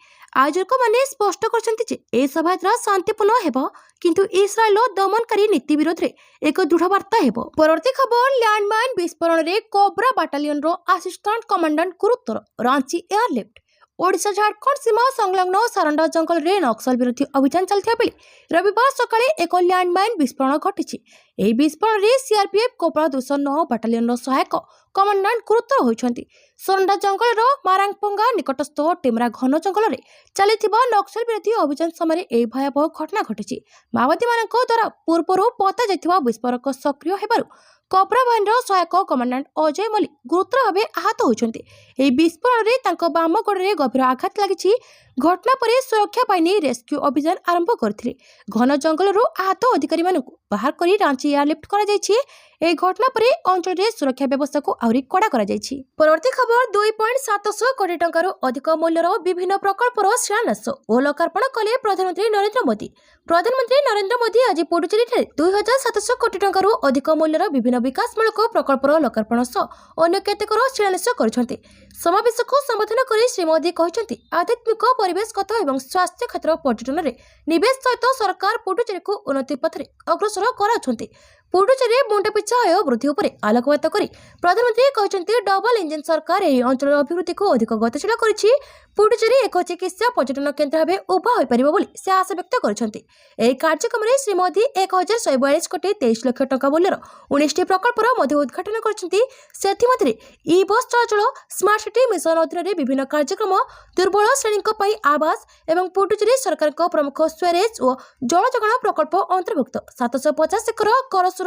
ଆୟୋଜକମାନେ ସ୍ପଷ୍ଟ କରିଛନ୍ତି ଯେ ଏହି ଶୋଭାଯାତ୍ରା ଶାନ୍ତିପୂର୍ଣ୍ଣ ହେବ, କିନ୍ତୁ ଇସ୍ରାଏଲର ଦମନକାରୀ ନୀତି ବିରୋଧରେ ଏକ ଦୃଢ଼ ବାର୍ତ୍ତା ହେବ। ପରବର୍ତ୍ତୀ ଖବର, ଲ୍ୟାଣ୍ଡମାଇନ ବିସ୍ଫୋରଣରେ କୋବ୍ରା ବାଟାଲିୟନର ଆସିଷ୍ଟାଣ୍ଟ କମାଣ୍ଡାଣ୍ଟ ଗୁରୁତର, ରାଞ୍ଚି ଏୟାରଲିଫ୍ଟ। ଓଡ଼ିଶା ଝାଡ଼ଖଣ୍ଡ ସୀମା ସଂଲଗ୍ନ ସାରଣ୍ଡା ଜଙ୍ଗଲରେ ନକ୍ସଲ ବିରୋଧୀ ଅଭିଯାନ ଚାଲିଥିବା ବେଳେ ରବିବାର ସକାଳେ ଏକ ଲ୍ୟାଣ୍ଡମାଇନ ବିସ୍ଫୋରଣ ଘଟିଛି। ଏହି ବିସ୍ଫୋରଣରେ ସିଆରପିଏଫ୍ କୋବ୍ରା 209 ବାଟାଲିୟନର ସହାୟକ କମାଣ୍ଡାଣ୍ଟ ଗୁରୁତର ହୋଇଛନ୍ତି। ସାରଣ୍ଡା ଜଙ୍ଗଲର ମାରାଙ୍ଗପଙ୍ଗା ନିକଟସ୍ଥ ଟେମରା ଘନ ଜଙ୍ଗଲରେ ଚାଲିଥିବା ନକ୍ସଲ ବିରୋଧୀ ଅଭିଯାନ ସମୟରେ ଏହି ଭୟାବହ ଘଟଣା ଘଟିଛି। ମାଓବାଦୀମାନଙ୍କ ଦ୍ୱାରା ପୂର୍ବରୁ ପତା ଯାଇଥିବା ବିସ୍ଫୋରକ ସକ୍ରିୟ ହେବାରୁ କୋବ୍ରା ବାହିନୀର ସହାୟକ କମାଣ୍ଡାଣ୍ଟ ଅଜୟ ମଲ୍ଲିକ ଗୁରୁତର ଭାବେ ଆହତ ହୋଇଛନ୍ତି। ଏହି ବିସ୍ଫୋରଣରେ ତାଙ୍କ ବାମ ଗୋଡ଼ରେ ଗଭୀର ଆଘାତ ଲାଗିଛି। ଘଟଣା ପରେ ସୁରକ୍ଷା ବାହିନୀ ରେସ୍କ୍ୟୁ ଅଭିଯାନ ଆରମ୍ଭ କରିଥିଲେ। ଘନ ଜଙ୍ଗଲରୁ ଆହତ ଅଧିକାରୀମାନଙ୍କୁ ବାହାର କରି ରାଞ୍ଚି ଏୟାରଲିଫ୍ଟ କରାଯାଇଛି। ଏହି ଘଟଣା ପରେ ଅଞ୍ଚଳରେ ସୁରକ୍ଷା ବ୍ୟବସ୍ଥାକୁ ଆହୁରି କଡ଼ା କରାଯାଇଛି। ପରବର୍ତ୍ତୀ ଖବର, 2.700 କୋଟି ଟଙ୍କାରୁ ଅଧିକ ମୂଲ୍ୟର ବିଭିନ୍ନ ପ୍ରକଳ୍ପର ଶିଳାନ୍ୟାସ ଓ ଲୋକାର୍ପଣ କଲେ ପ୍ରଧାନମନ୍ତ୍ରୀ ନରେନ୍ଦ୍ର ମୋଦି। ପ୍ରଧାନମନ୍ତ୍ରୀ ନରେନ୍ଦ୍ର ମୋଦି ଆଜି ପୁଡୁଚେରୀଠାରେ 2700 କୋଟି ଟଙ୍କାରୁ ଅଧିକ ମୂଲ୍ୟର ବିଭିନ୍ନ ବିକାଶମୂଳକ ପ୍ରକଳ୍ପର ଲୋକାର୍ପଣ ସହ ଅନ୍ୟ କେତେକର ଶିଳାନ୍ୟାସ କରିଛନ୍ତି। ସମାବେଶକୁ ସମ୍ବୋଧନ କରି ଶ୍ରୀ ମୋଦି କହିଛନ୍ତି, ଆଧ୍ୟାତ୍ମିକ, ପରିବେଶଗତ ଏବଂ ସ୍ୱାସ୍ଥ୍ୟ କ୍ଷେତ୍ର ପର୍ଯ୍ୟଟନରେ ନିବେଶ ସହିତ ସରକାର ପୁଡୁଚେରୀକୁ ଉନ୍ନତି ପଥରେ ଅଗ୍ରସର କରାଉଛନ୍ତି। ପୁଡୁଚେରୀ ମୁଣ୍ଡ ପିଛା ଆୟ ବୃଦ୍ଧି ଉପରେ ଆଲୋକପାତ କରି ପ୍ରଧାନମନ୍ତ୍ରୀ କହିଛନ୍ତି, ଡବଲ ଇଞ୍ଜିନ ସରକାର ଏହି ଅଞ୍ଚଳର ଅଭିବୃଦ୍ଧିକୁ ଅଧିକ ଗତିଶୀଳ କରିଛି। ପୁଡୁଚେରୀ ଏକ ଚିକିତ୍ସା ପର୍ଯ୍ୟଟନ କେନ୍ଦ୍ର ଭାବେ ଉଭା ହୋଇପାରିବ ବୋଲି ସେ ଆଶା ବ୍ୟକ୍ତ କରିଛନ୍ତି। ଏହି କାର୍ଯ୍ୟକ୍ରମରେ ଶ୍ରୀ ମୋଦି 1142 କୋଟି 23 ଲକ୍ଷ ଟଙ୍କା ମୂଲ୍ୟର 19ଟି ପ୍ରକଳ୍ପର ମଧ୍ୟ ଉଦ୍ଘାଟନ କରିଛନ୍ତି। ସେଥିମଧ୍ୟରେ ଇ ବସ୍ ଚଳାଚଳ, ସ୍ମାର୍ଟ ସିଟି ମିଶନ ଅଧୀନରେ ବିଭିନ୍ନ କାର୍ଯ୍ୟକ୍ରମ, ଦୁର୍ବଳ ଶ୍ରେଣୀଙ୍କ ପାଇଁ ଆବାସ ଏବଂ ପୁଡୁଚେରୀ ସରକାରଙ୍କ ପ୍ରମୁଖ ସ୍ୱେରେଜ ଓ ଜଳ ଯୋଗାଣ ପ୍ରକଳ୍ପ ଅନ୍ତର୍ଭୁକ୍ତ। 750 ଏକର କରସୁର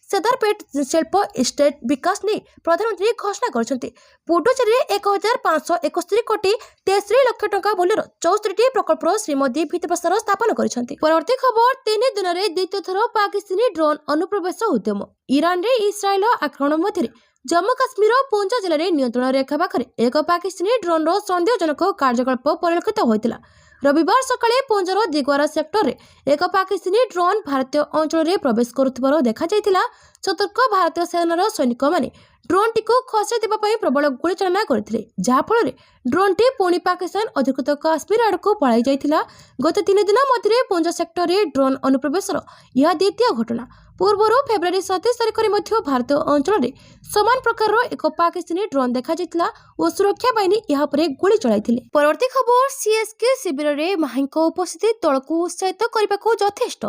ସେଦାରପେଟ ଶିଳ୍ପ ଇଷ୍ଟେଟ ବିକାଶ ନେଇ ପ୍ରଧାନମନ୍ତ୍ରୀ ଘୋଷଣା କରିଛନ୍ତି। ପୁଡୁଚେରୀରେ 1571 କୋଟି 63 ଲକ୍ଷ ଟଙ୍କା ମୂଲ୍ୟର 64ଟି ପ୍ରକଳ୍ପର ଶ୍ରୀ ମୋଦି ଭିତ୍ତିପ୍ରସ୍ତର ସ୍ଥାପନ କରିଛନ୍ତି। ପରବର୍ତ୍ତୀ ଖବର, 3 ଦିନରେ ଦ୍ୱିତୀୟ ଥର ପାକିସ୍ତାନୀ ଡ୍ରୋନ୍ ଅନୁପ୍ରବେଶ ଉଦ୍ୟମ। ଇରାନରେ ଇସ୍ରାଏଲ ଆକ୍ରମଣ ମଧ୍ୟରେ ଜମ୍ମୁ କାଶ୍ମୀର ପୁଞ୍ଚ ଜିଲ୍ଲାରେ ନିୟନ୍ତ୍ରଣ ରେଖା ପାଖରେ ଏକ ପାକିସ୍ତାନୀ ଡ୍ରୋନ୍ର ସନ୍ଦେହଜନକ କାର୍ଯ୍ୟକଳାପ ପରିଲକ୍ଷିତ ହୋଇଥିଲା। ରବିବାର ସକାଳେ ପୁଞ୍ଚର ଦିଗୱାରା ସେକ୍ଟରରେ ଏକ ପାକିସ୍ତାନୀ ଡ୍ରୋନ୍ ଭାରତୀୟ ଅଞ୍ଚଳରେ ପ୍ରବେଶ କରୁଥିବାର ଦେଖାଯାଇଥିଲା। ସତର୍କ ଭାରତୀୟ ସେନାର ସୈନିକମାନେ ଡ୍ରୋନ୍ଟିକୁ ଖସାଇ ଦେବା ପାଇଁ ପ୍ରବଳ ଗୁଳିଚାଳନା କରିଥିଲେ, ଯାହାଫଳରେ ଡ୍ରୋନ୍ଟି ପୁଣି ପାକିସ୍ତାନ ଅଧିକୃତ କାଶ୍ମୀର ଆଡ଼କୁ ପଳାଇ ଯାଇଥିଲା। ଗତ 3 ଦିନ ମଧ୍ୟରେ ପୁଞ୍ଚ ସେକ୍ଟରରେ ଡ୍ରୋନ୍ ଅନୁପ୍ରବେଶର ଏହା ଦ୍ୱିତୀୟ ଘଟଣା। ପୂର୍ବରୁ ଫେବୃଆରୀ 27 ତାରିଖରେ ମଧ୍ୟ ଭାରତୀୟ ଅଞ୍ଚଳରେ ସମାନ ପ୍ରକାରର ଏକ ପାକିସ୍ତାନୀ ଡ୍ରୋନ୍ ଦେଖାଯାଇଥିଲା ଓ ସୁରକ୍ଷା ବାହିନୀ ଏହା ଉପରେ ଗୁଳି ଚଳାଇଥିଲେ। ପରବର୍ତ୍ତୀ ଖବର, ସିଏସ୍କେ ଶିବିରରେ ମାହିଙ୍କ ଉପସ୍ଥିତି ଦଳକୁ ଉତ୍ସାହିତ କରିବାକୁ ଯଥେଷ୍ଟ।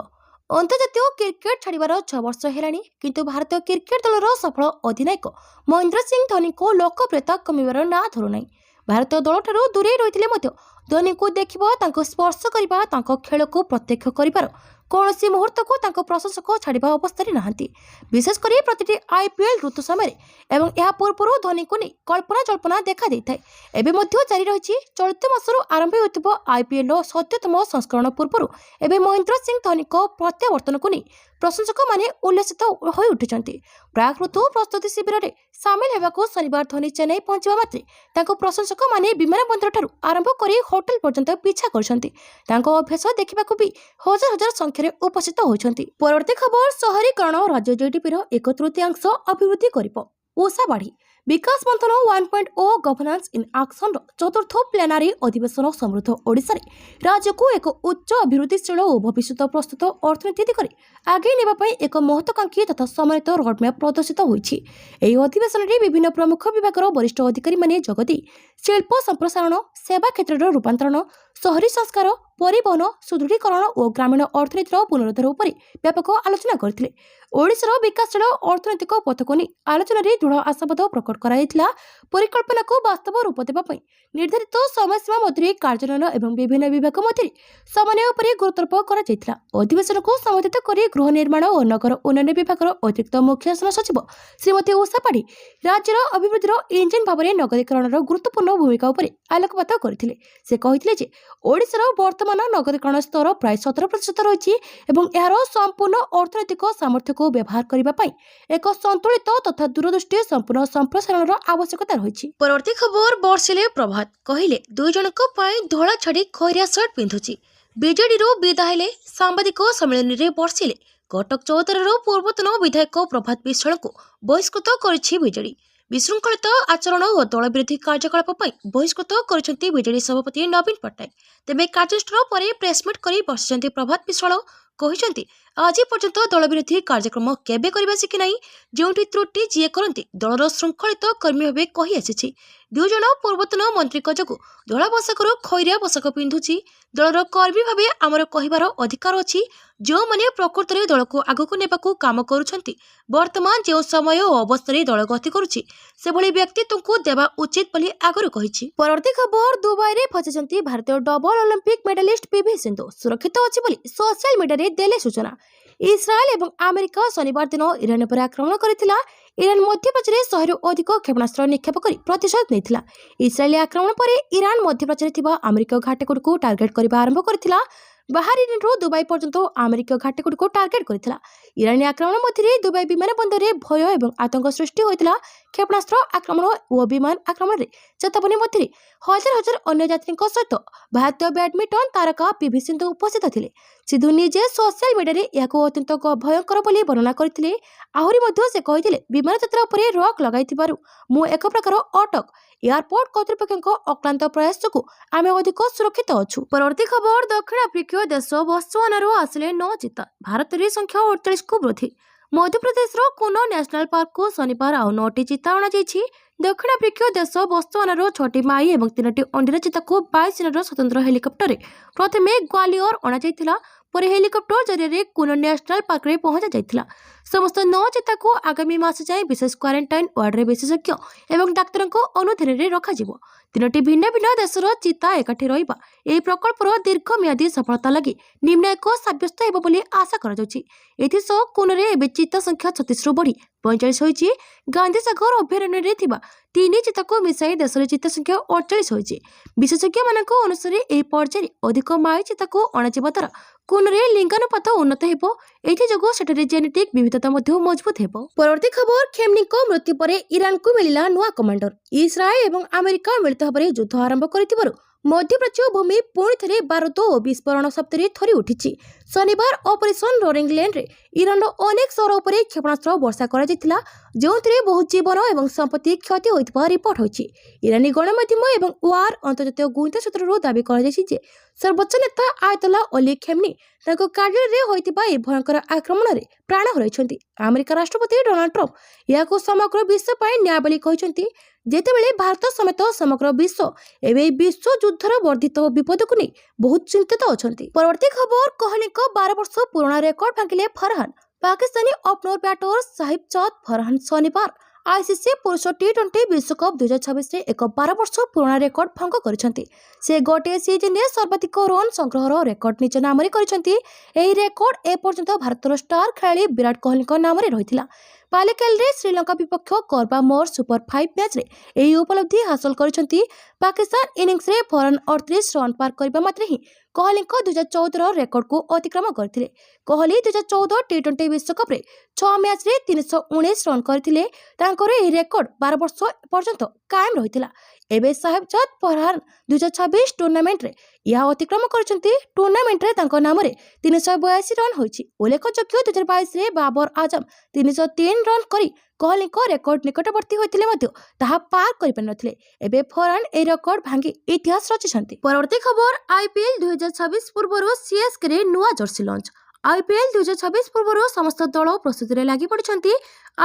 ଅନ୍ତର୍ଜାତୀୟ କ୍ରିକେଟ ଛାଡ଼ିବାର 6 ବର୍ଷ ହେଲାଣି, କିନ୍ତୁ ଭାରତୀୟ କ୍ରିକେଟ ଦଳର ସଫଳ ଅଧିନାୟକ ମହେନ୍ଦ୍ର ସିଂ ଧୋନିଙ୍କ ଲୋକପ୍ରିୟତା କମିବାର ନାଁ ଧରୁନାହିଁ। ଭାରତୀୟ ଦଳଠାରୁ ଦୂରେଇ ରହିଥିଲେ ମଧ୍ୟ ଧୋନିଙ୍କୁ ଦେଖିବା, ତାଙ୍କୁ ସ୍ପର୍ଶ କରିବା, ତାଙ୍କ ଖେଳକୁ ପ୍ରତ୍ୟକ୍ଷ କରିବାର କୌଣସି ମୁହୂର୍ତ୍ତକୁ ତାଙ୍କ ପ୍ରଶଂସକ ଛାଡ଼ିବା ଅବସ୍ଥାରେ ନାହାନ୍ତି। ବିଶେଷ କରି ପ୍ରତିଟି IPL ଋତୁ ସମୟରେ ଏବଂ ଏହା ପୂର୍ବରୁ ଧୋନିଙ୍କୁ ନେଇ କଳ୍ପନା ଜଳ୍ପନା ଦେଖାଦେଇଥାଏ। ଏବେ ମଧ୍ୟ ଜାରି ରହିଛି। ଚଳିତ ମାସରୁ ଆରମ୍ଭ ହେଉଥିବା IPLର 70ତମ ସଂସ୍କରଣ ପୂର୍ବରୁ ଏବେ ମହେନ୍ଦ୍ର ସିଂ ଧୋନିଙ୍କ ପ୍ରତ୍ୟାବର୍ତ୍ତନକୁ ନେଇ ପ୍ରଶଂସକମାନେ ଉଲ୍ଲସିତ ହୋଇ ଉଠିଛନ୍ତି। ପ୍ରାକ୍ ଋତୁ ପ୍ରସ୍ତୁତି ଶିବିରରେ ସାମିଲ ହେବାକୁ ଶନିବାର ଧୋନି ଚେନ୍ନାଇ ପହଞ୍ଚିବା ମାତ୍ରେ ତାଙ୍କ ପ୍ରଶଂସକମାନେ ବିମାନ ବନ୍ଦରଠାରୁ ଆରମ୍ଭ କରି ହୋଟେଲ ପର୍ଯ୍ୟନ୍ତ ପିଛା କରିଛନ୍ତି। ତାଙ୍କ ଅଭ୍ୟାସ ଦେଖିବାକୁ ବି ହଜାର ହଜାର ସମ୍ମୁଖରେ ଉପସ୍ଥିତ ହୋଇଛନ୍ତି। ପରବର୍ତ୍ତୀ ଖବର ସହରୀକରଣ ରାଜ୍ୟ ଜିଡିପିର 1/3 ଅଭିବୃଦ୍ଧି କରିବ। ଓଷା ବାଢି ବିକାଶ ମନ୍ଥନ 1.0 ଗଭର୍ଣ୍ଣାନ୍ସ ଇନ୍ ଆକ୍ସନର ଚତୁର୍ଥ ପ୍ଲେନାରୀ ଅଧିବେଶନ ସମୃଦ୍ଧ ଓଡ଼ିଶାରେ ରାଜ୍ୟକୁ ଏକ ଉଚ୍ଚ ଅଭିବୃଦ୍ଧିଶୀଳ ଓ ଭବିଷ୍ୟତ ପ୍ରସ୍ତୁତ ଅର୍ଥନୀତି ଦିଗରେ ଆଗେଇ ନେବା ପାଇଁ ଏକ ମହତ୍ୱାକାଂକ୍ଷୀ ତଥା ସମନ୍ୱିତ ରୋଡମ୍ୟାପ୍ ପ୍ରଦର୍ଶିତ ହୋଇଛି। ଏହି ଅଧିବେଶନରେ ବିଭିନ୍ନ ପ୍ରମୁଖ ବିଭାଗର ବରିଷ୍ଠ ଅଧିକାରୀମାନେ ଯୋଗଦେଇ ଶିଳ୍ପ ସମ୍ପ୍ରସାରଣ, ସେବା କ୍ଷେତ୍ରର ରୂପାନ୍ତରଣ, ସହରୀ ସଂସ୍କାର, ପରିବହନ ସୁଦୃଢ଼ୀକରଣ ଓ ଗ୍ରାମୀଣ ଅର୍ଥନୀତିର ପୁନରୁଦ୍ଧାର ଉପରେ ବ୍ୟାପକ ଆଲୋଚନା କରିଥିଲେ। ଓଡ଼ିଶାର ବିକାଶଶୀଳ ଅର୍ଥନୈତିକ ପଥକୁ ନେଇ ଆଲୋଚନାରେ ଦୃଢ଼ ଆଶାବାଦ ପ୍ରକଟ କରାଯାଇଥିଲା। ପରିକଳ୍ପନାକୁ ବାସ୍ତବ ରୂପ ଦେବା ପାଇଁ ନିର୍ଦ୍ଧାରିତ ସମୟସୀମା ମଧ୍ୟରେ କାର୍ଯ୍ୟାନ୍ୱୟନ ଏବଂ ବିଭିନ୍ନ ବିଭାଗ ମଧ୍ୟରେ ସମନ୍ୱୟ ଉପରେ ଗୁରୁତ୍ୱାରୋପ କରାଯାଇଥିଲା। ଅଧିବେଶନକୁ ସମ୍ବୋଧିତ କରି ଗୃହ ନିର୍ମାଣ ଓ ନଗର ଉନ୍ନୟନ ବିଭାଗର ଅତିରିକ୍ତ ମୁଖ୍ୟ ଶାସନ ସଚିବ ଶ୍ରୀମତୀ ଉଷା ପାଢ଼ୀ ରାଜ୍ୟର ଅଭିବୃଦ୍ଧିର ଇଞ୍ଜିନ ଭାବରେ ନଗଦୀକରଣର ଗୁରୁତ୍ୱପୂର୍ଣ୍ଣ ଭୂମିକା ଉପରେ ଆଲୋକପାତ କରିଥିଲେ। ସେ କହିଥିଲେ ଯେ ଓଡ଼ିଶାର ବର୍ତ୍ତମାନ ନଗଦୀକରଣ ସ୍ତର ପ୍ରାୟ 17% ରହିଛି ଏବଂ ଏହାର ସମ୍ପୂର୍ଣ୍ଣ ଅର୍ଥନୈତିକ ସାମର୍ଥ୍ୟକୁ ବ୍ୟବହାର କରିବା ପାଇଁ ଏକ ସନ୍ତୁଳିତ ତଥା ଦୂରଦୃଷ୍ଟି ସମ୍ପୂର୍ଣ୍ଣ ସମ୍ପ୍ରସାରଣର ଆବଶ୍ୟକତା ରହିଛି। ପରବର୍ତ୍ତୀ ଖବର ବର୍ଷିଲେ ପ୍ରଭାତ କହିଲେ 2 ଜଣଙ୍କ ପାଇଁ ଧଳା ଛାଡ଼ି ଖଇରିଆ ସାର୍ଟ ପିନ୍ଧୁଛି। ବିଜେଡିରୁ ବିଦା ହେଲେ ସାମ୍ବାଦିକ ସମ୍ମିଳନୀରେ ବର୍ଷିଲେ। କଟକ ଚୌତାରାର ପୂର୍ବତନ ବିଧାୟକ ପ୍ରଭାତ ବିଶ୍ୱାଳଙ୍କୁ ବହିଷ୍କୃତ କରିଛି ବିଜେଡି। ବିଶୃଙ୍ଖଳିତ ଆଚରଣ ଓ ଦଳ ବିରୋଧୀ କାର୍ଯ୍ୟକଳାପ ପାଇଁ ବହିଷ୍କୃତ କରିଛନ୍ତି ବିଜେଡି ସଭାପତି ନବୀନ ପଟ୍ଟନାୟକ। ତେବେ କାର୍ଯ୍ୟାନୁଷ୍ଠାନ ପରେ ପ୍ରେସମିଟ୍ କରି ବସିଛନ୍ତି ପ୍ରଭାତ ବିଶ୍ୱାଳ କହିଛନ୍ତି ଆଜି ପର୍ଯ୍ୟନ୍ତ ଦଳ ବିରୋଧୀ କାର୍ଯ୍ୟକ୍ରମ କେବେ କରିବା ଶିଖି ନାହିଁ। ଯେଉଁଠି ତ୍ରୁଟି ଯିଏ କରନ୍ତି ଦଳର ଶୃଙ୍ଖଳିତ କର୍ମୀ ଭାବେ କହି ଆସିଛି। 2 ଜଣ ପୂର୍ବତନ ମନ୍ତ୍ରୀଙ୍କ ଯୋଗୁଁ ଧଳା ପୋଷାକରୁ ଖଇରିଆ ପୋଷାକ ପିନ୍ଧୁଛି। ଦଳର କର୍ମୀ ଭାବେ ଆମର କହିବାର ଅଧିକାର ଅଛି। ଯେଉଁମାନେ ପ୍ରକୃତରେ ଦଳକୁ ଆଗକୁ ନେବାକୁ କାମ କରୁଛନ୍ତି, ବର୍ତ୍ତମାନ ଯେଉଁ ସମୟ ଓ ଅବସ୍ଥାରେ ଦଳ ଗତି କରୁଛି ସେଭଳି ବ୍ୟକ୍ତିତ୍ୱଙ୍କୁ ଦେବା ଉଚିତ ବୋଲି ଆଗରୁ କହିଛି। ପରବର୍ତ୍ତୀ ଖବର ଦୁବାଇରେ ଫସିଛନ୍ତି ଭାରତୀୟ double Olympic medallist P V Sindhu ସୁରକ୍ଷିତ ଅଛି ବୋଲି ସୋସିଆଲ ମିଡିଆରେ ଦେଲେ ସୂଚନା। ଇସ୍ରାଏଲ ଏବଂ ଆମେରିକା ଶନିବାର ଦିନ ଇରାନ ଉପରେ ଆକ୍ରମଣ କରିଥିଲା। ଇରାନ ମଧ୍ୟପ୍ରାଚ୍ୟରେ 100ରୁ ଅଧିକ କ୍ଷେପଣାସ୍ତ୍ର ନିକ୍ଷେପ କରି ପ୍ରତିଶୋଧ ନେଇଥିଲା। ଇସ୍ରାଏଲି ଆକ୍ରମଣ ପରେ ଇରାନ ମଧ୍ୟପ୍ରାଚ୍ୟରେ ଥିବା ଆମେରିକୀୟ ଘାଟିଗୁଡ଼ିକୁ ଟାର୍ଗେଟ କରିବା ଆରମ୍ଭ କରିଥିଲା। ବାହାରିନ୍ରୁ ଦୁବାଇ ପର୍ଯ୍ୟନ୍ତ ଆମେରିକୀୟ ଘାଟିଗୁଡ଼ିକୁ ଟାର୍ଗେଟ କରିଥିଲା। ଇରାନୀ ଆକ୍ରମଣ ମଧ୍ୟରେ ଦୁବାଇ ବିମାନ ବନ୍ଦରରେ ଭୟ ଏବଂ ଆତଙ୍କ ସୃଷ୍ଟି ହୋଇଥିଲା। କ୍ଷେପଣାସ୍ତ୍ର ଆକ୍ରମଣ ଓ ବିମାନ ଆକ୍ରମଣରେ ଚେତାବନୀ ମଧ୍ୟରେ ହଜାର ହଜାର ଅନ୍ୟ ଯାତ୍ରୀଙ୍କ ସହିତ ଭାରତୀୟ ବ୍ୟାଡମିଣ୍ଟନ ତାରକା ପିଭି ସିନ୍ଧୁ ଉପସ୍ଥିତ ଥିଲେ। ସିନ୍ଧୁ ନିଜେ ସୋସିଆଲ ମିଡିଆରେ ଏହାକୁ ଅତ୍ୟନ୍ତ ଭୟଙ୍କର ବୋଲି ବର୍ଣ୍ଣନା କରିଥିଲେ। ଆହୁରି ମଧ୍ୟ ସେ କହିଥିଲେ ବିମାନ ଯାତ୍ରା ଉପରେ ରକ୍ ଲଗାଇଥିବାରୁ ମୁଁ ଏକ ପ୍ରକାର ଅଟକ। ଏୟାରପୋର୍ଟ କର୍ତ୍ତୃପକ୍ଷଙ୍କ ଅକ୍ଲାନ୍ତ ପ୍ରୟାସ ଯୋଗୁଁ ଆମେ ଅଧିକ ସୁରକ୍ଷିତ ଅଛୁ। ପରବର୍ତ୍ତୀ ଖବର ଦକ୍ଷିଣ ଆଫ୍ରିକୀୟ ଦେଶ ବତ୍ସୱାନାରୁ ଆସିଲେ 9 ଚିତା। ଭାରତରେ ସଂଖ୍ୟା 48କୁ ବୃଦ୍ଧି। ମଧ୍ୟପ୍ରଦେଶର କୁନ ନ୍ୟାସନାଲ ପାର୍କକୁ ଶନିବାର ଆଉ 9ଟି ଚିତା ଅଣାଯାଇଛି। ଦକ୍ଷିଣ ଆଫ୍ରିକୀୟ ଦେଶ ବତ୍ସୱାନାର 6ଟି ମାଇ ଏବଂ 3ଟି ଅଣ୍ଡିରା ଚିତାକୁ ବାୟୁସେନାର ସ୍ୱତନ୍ତ୍ର ହେଲିକପ୍ଟରରେ ପ୍ରଥମେ ଗ୍ୱାଲିୟର ଅଣାଯାଇଥିଲା। ପରେ ହେଲିକପ୍ଟର ଜରିଆରେ କୁନ ନ୍ୟାସନାଲ ପାର୍କରେ ପହଞ୍ଚାଯାଇଥିଲା। ସମସ୍ତ 9 ଚିତାକୁ ଆଗାମୀ ମାସ ଯାଏଁ ବିଶେଷ କ୍ୱାରେଣ୍ଟାଇନ୍ ୱାର୍ଡରେ ବିଶେଷଜ୍ଞ ଏବଂ ଡାକ୍ତରଙ୍କ ଅନୁଧ୍ୟାନରେ ରଖାଯିବ। 3ଟି ଭିନ୍ନ ଭିନ୍ନ ଦେଶର ଚିତା ଏକାଠି ରହିବା ଏହି ପ୍ରକଳ୍ପର ଦୀର୍ଘମିଆଦୀ ସଫଳତା ଲାଗି ନିର୍ଣ୍ଣାୟକ ସାବ୍ୟସ୍ତ ହେବ ବୋଲି ଆଶା କରାଯାଉଛି। ଏଥିସହ କୁନରେ ଏବେ ଚିତା ସଂଖ୍ୟା 36ରୁ ବଢ଼ି 45 ହୋଇଛି। ଗାନ୍ଧୀସାଗର ଅଭୟାରଣ୍ୟରେ ଥିବା 3 ଚିତାକୁ ମିଶାଇ ଦେଶରେ ଚିତା ସଂଖ୍ୟା 48 ହୋଇଛି। ବିଶେଷଜ୍ଞମାନଙ୍କ ଅନୁସାରେ ଏହି ପର୍ଯ୍ୟାୟରେ ଅଧିକ ମାଇ ଚିତାକୁ ଅଣାଯିବା ଦ୍ୱାରା କୁନରେ ଲିଙ୍ଗାନୁପାତ ଉନ୍ନତ ହେବ। ଏଥିଯୋଗୁଁ ସେଠାରେ ଜେନେଟିକ୍ ବିବିଧତା ମଧ୍ୟ ମଜବୁତ ହେବ। ପରବର୍ତ୍ତୀ ଖବର ଖେମ୍ନିଙ୍କ ମୃତ୍ୟୁ ପରେ ଇରାନକୁ ମିଳିଲା ନୂଆ କମାଣ୍ଡର। ଇସ୍ରାଏଲ ଏବଂ ଆମେରିକା ମିଳିତ ଭାବରେ ଯୁଦ୍ଧ ଆରମ୍ଭ କରିଥିବାରୁ ମଧ୍ୟପ୍ରାଚ୍ୟ ଭୂମି ପୁଣି ଥରେ ବାରୁଦ ଓ ବିସ୍ଫୋରଣ ଶବ୍ଦରେ ଥରି ଉଠିଛି। ଶନିବାର ଅପରେସନ ରୋରିଂ ଲେନ୍ରେ ଇରାନର ଅନେକ ସହର ଉପରେ କ୍ଷେପଣାସ୍ତ୍ର ବର୍ଷା କରାଯାଇଥିଲା, ଯେଉଁଥିରେ ବହୁ ଜୀବନ ଏବଂ ସମ୍ପତ୍ତି କ୍ଷତି ହୋଇଥିବା ରିପୋର୍ଟ ହୋଇଛି। ଇରାନୀ ଗଣମାଧ୍ୟମ ଏବଂ ୱାର ଅନ୍ତର୍ଜାତୀୟ ଗୁଇନ୍ଦା ସୂତ୍ରରୁ ଦାବି କରାଯାଇଛି ଯେ ସର୍ବୋଚ୍ଚ ନେତା ଆୟତୋଲା ଅଲି ଖେମ୍ନି ତାଙ୍କ କାର୍ଯ୍ୟାଳୟରେ ହୋଇଥିବା ଏହି ଭୟଙ୍କର ଆକ୍ରମଣରେ ପ୍ରାଣ ହରାଇଛନ୍ତି। ଆମେରିକା ରାଷ୍ଟ୍ରପତି ଡୋନାଲ୍ଡ ଟ୍ରମ୍ପ ଏହାକୁ ସମଗ୍ର ବିଶ୍ୱ ପାଇଁ ନ୍ୟାୟ ବୋଲି କହିଛନ୍ତି। ଯେତେବେଳେ ଭାରତ ସମେତ ସମଗ୍ର ବିଶ୍ୱ ଏବେ ଏହି ବିଶ୍ୱ ଯୁଦ୍ଧର ବର୍ଦ୍ଧିତ ବିପଦକୁ ନେଇ ବହୁତ ଚିନ୍ତିତ ଅଛନ୍ତି। ପରବର୍ତ୍ତୀ ଖବର କୋହଲିଙ୍କ 12 ବର୍ଷ ପୁରୁଣା ରେକର୍ଡ ଭାଙ୍ଗିଲେ ଫରହାନ। ପାକିସ୍ତାନୀ ଓପନର ବ୍ୟାଟର ସାହିବଜାଦ ଫରହାନ ଶନିବାର ଆଇସିସି ପୁରୁଷ ଟି20 ବିଶ୍ୱକପ 2026ରେ ଏକ 12 ବର୍ଷ ପୁରୁଣା ରେକର୍ଡ ଭଙ୍ଗ କରିଛନ୍ତି। ସେ ଗୋଟିଏ ସିଜନରେ ସର୍ବାଧିକ ରନ୍ ସଂଗ୍ରହର ରେକର୍ଡ ନିଜ ନାମରେ କରିଛନ୍ତି। ଏହି ରେକର୍ଡ ଏପର୍ଯ୍ୟନ୍ତ ଭାରତର ଷ୍ଟାର ଖେଳାଳି ବିରାଟ କୋହଲିଙ୍କ ନାମରେ ରହିଥିଲା। ପାଲିକେଲରେ ଶ୍ରୀଲଙ୍କା ବିପକ୍ଷ କର୍ବା ମୋର ସୁପର 5 ମ୍ୟାଚ୍ରେ ଏହି ଉପଲବ୍ଧି ହାସଲ କରିଛନ୍ତି। ପାକିସ୍ତାନ ଇନିଂସରେ ଫରହାନ 38 ରନ୍ ପାର କରିବା ମାତ୍ରେ ହିଁ କୋହଲିଙ୍କ 2014ର ରେକର୍ଡକୁ ଅତିକ୍ରମ କରିଥିଲେ। କୋହଲି 2014 ଟି20 ବିଶ୍ୱକପରେ 6 ମ୍ୟାଚ୍ରେ 319 ରନ୍ କରିଥିଲେ। ତାଙ୍କର ଏହି ରେକର୍ଡ 12 ବର୍ଷ ପର୍ଯ୍ୟନ୍ତ କାଏମ ରହିଥିଲା। ଏବେ ସାହିବଜାଦ ଫରହାନ 2026 ଟୁର୍ଣ୍ଣାମେଣ୍ଟରେ ଏହା ଅତିକ୍ରମ କରିଛନ୍ତି ଟୁର୍ଣ୍ଣାମେଣ୍ଟରେ ତାଙ୍କ ନାମରେ 382 ରନ୍ ହୋଇଛି। ଉଲ୍ଲେଖଯୋଗ୍ୟ 2022ରେ ବାବର ଆଜମ 303 ରନ୍ କରି କୋହଲିଙ୍କ ରେକର୍ଡ ନିକଟବର୍ତ୍ତୀ ହୋଇଥିଲେ ମଧ୍ୟ ତାହା ପାର କରିପାରିନଥିଲେ। ଏବେ ଫରହାନ ଏହି ରେକର୍ଡ ଭାଙ୍ଗି ଇତିହାସ ରଚିଛନ୍ତି। ପରବର୍ତ୍ତୀ ଖବର IPL 2026 ପୂର୍ବରୁ CSKରେ ନୂଆ ଜର୍ସି ଲଞ୍ଚ। IPL 2026 ପୂର୍ବରୁ ସମସ୍ତ ଦଳ ପ୍ରସ୍ତୁତିରେ ଲାଗି ପଡ଼ିଛନ୍ତି।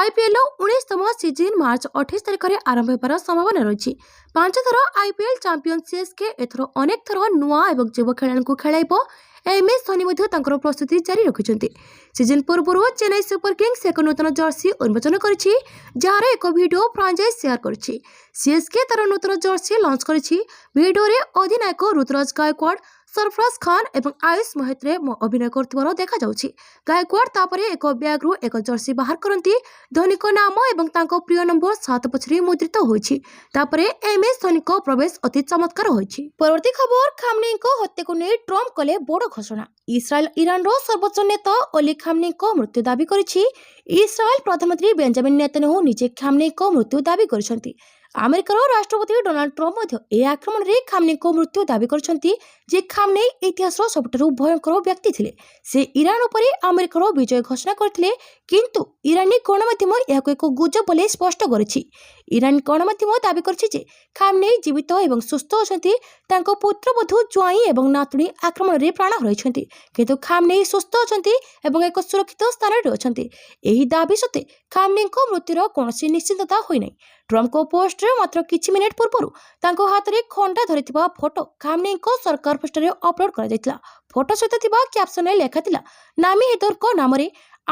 IPLର 19ତମ ସିଜିନ୍ ମାର୍ଚ୍ଚ 28 ତାରିଖରେ ଆରମ୍ଭ ହେବାର ସମ୍ଭାବନା ରହିଛି। 5 ଥର IPL ଚାମ୍ପିୟନ CSK ଏଥର ଅନେକ ଥର ନୂଆ ଏବଂ ଯୁବ ଖେଳାଳିଙ୍କୁ ଖେଳାଇବ। MS ଧୋନି ମଧ୍ୟ ତାଙ୍କର ପ୍ରସ୍ତୁତି ଜାରି ରଖିଛନ୍ତି। ସିଜନ୍ ପୂର୍ବରୁ ଚେନ୍ନାଇ ସୁପର କିଙ୍ଗସ୍ ଏକ ନୂତନ ଜର୍ସି ଉନ୍ମୋଚନ କରିଛି, ଯାହାର ଏକ ଭିଡିଓ ଫ୍ରାଞ୍ଚାଇଜ ସେୟାର କରିଛି। CSK ତାର ନୂତନ ଜର୍ସି ଲଞ୍ଚ କରିଛି। ଭିଡିଓରେ ଅଧିନାୟକ ଋତୁରାଜ ଗାୟକୱାଡ, ସରଫରାଜ ଖାନ ଏବଂ ଆୟୁଷ ମହେତ୍ରେ ଅଭିନୟ କରୁଥିବାର ଦେଖାଯାଉଛି। ଗାୟକୱାଡ ତାପରେ ଏକ ବ୍ୟାଗରୁ ଏକ ଜର୍ସି ବାହାର କରନ୍ତି। ଧୋନିଙ୍କ ନାମ ଏବଂ ତାଙ୍କ ପ୍ରିୟ ନମ୍ବର 7 ପଛରେ ମୁଦ୍ରିତ ହୋଇଛି। ତାପରେ MS ଧୋନିଙ୍କ ପ୍ରବେଶ ଅତି ଚମତ୍କାର ହୋଇଛି। ପରବର୍ତ୍ତୀ ଖବର, ଖାମନେଇଙ୍କ ହତ୍ୟାକୁ ନେଇ ଟ୍ରମ୍ପ କଲେ ବଡ଼ ଘୋଷଣା। ଇସ୍ରାଏଲ ଇରାନର ସର୍ବୋଚ୍ଚ ନେତା ଅଲି ଖାମନେଇଙ୍କ ମୃତ୍ୟୁ ଦାବି କରିଛି। ଇସ୍ରାଏଲ ପ୍ରଧାନମନ୍ତ୍ରୀ ବେଞ୍ଜାମିନ ନେତାନ୍ୟାହୁ ନିଜେ ଖାମନେଇଙ୍କ ମୃତ୍ୟୁ ଦାବି କରିଛନ୍ତି। ଆମେରିକାର ରାଷ୍ଟ୍ରପତି ଡୋନାଲ୍ଡ ଟ୍ରମ୍ପ ମଧ୍ୟ ଏହି ଆକ୍ରମଣରେ ଖାମନେଇଙ୍କ ମୃତ୍ୟୁ ଦାବି କରିଛନ୍ତି। ଯେ ଖାମନେଇ ଇତିହାସର ସବୁଠାରୁ ଭୟଙ୍କର ବ୍ୟକ୍ତି ଥିଲେ। ସେ ଇରାନ ଉପରେ ଆମେରିକାର ବିଜୟ ଘୋଷଣା କରିଥିଲେ, କିନ୍ତୁ ଇରାନୀ ଗଣମାଧ୍ୟମ ଏହାକୁ ଏକ ଗୁଜବ ବୋଲି ସ୍ପଷ୍ଟ କରିଛି। ଇରାନୀ ଗଣମାଧ୍ୟମ ଦାବି କରିଛି ଯେ ଖାମନେଇ ଜୀବିତ ଏବଂ ସୁସ୍ଥ ଅଛନ୍ତି। ତାଙ୍କ ପୁତ୍ରବଧୂ, ଜ୍ୱାଇଁ ଏବଂ ନାତୁଣୀ ଆକ୍ରମଣରେ ପ୍ରାଣ ହରାଇଛନ୍ତି, କିନ୍ତୁ ଖାମନେଇ ସୁସ୍ଥ ଅଛନ୍ତି ଏବଂ ଏକ ସୁରକ୍ଷିତ ସ୍ଥାନରେ ଅଛନ୍ତି। ଏହି ଦାବି ସତ୍ତ୍ୱେ ଖାମନେଇଙ୍କ ମୃତ୍ୟୁର କୌଣସି ନିଶ୍ଚିତତା ହୋଇନାହିଁ। ଟ୍ରମ୍ପଙ୍କ ପୋଷ୍ଟରେ ମାତ୍ର କିଛି ମିନିଟ୍ ପୂର୍ବରୁ ତାଙ୍କ ହାତରେ ଖଣ୍ଡା ଧରିଥିବା ଫଟୋ ଖାମନେଇଙ୍କ ସରକାର ପୃଷ୍ଠାରେ ଅପଲୋଡ କରାଯାଇଥିଲା। ଫଟୋ ସହିତ ଥିବା କ୍ୟାପସନରେ ଲେଖାଥିଲା, ନାମୀ ହେଦରଙ୍କ ନାମରେ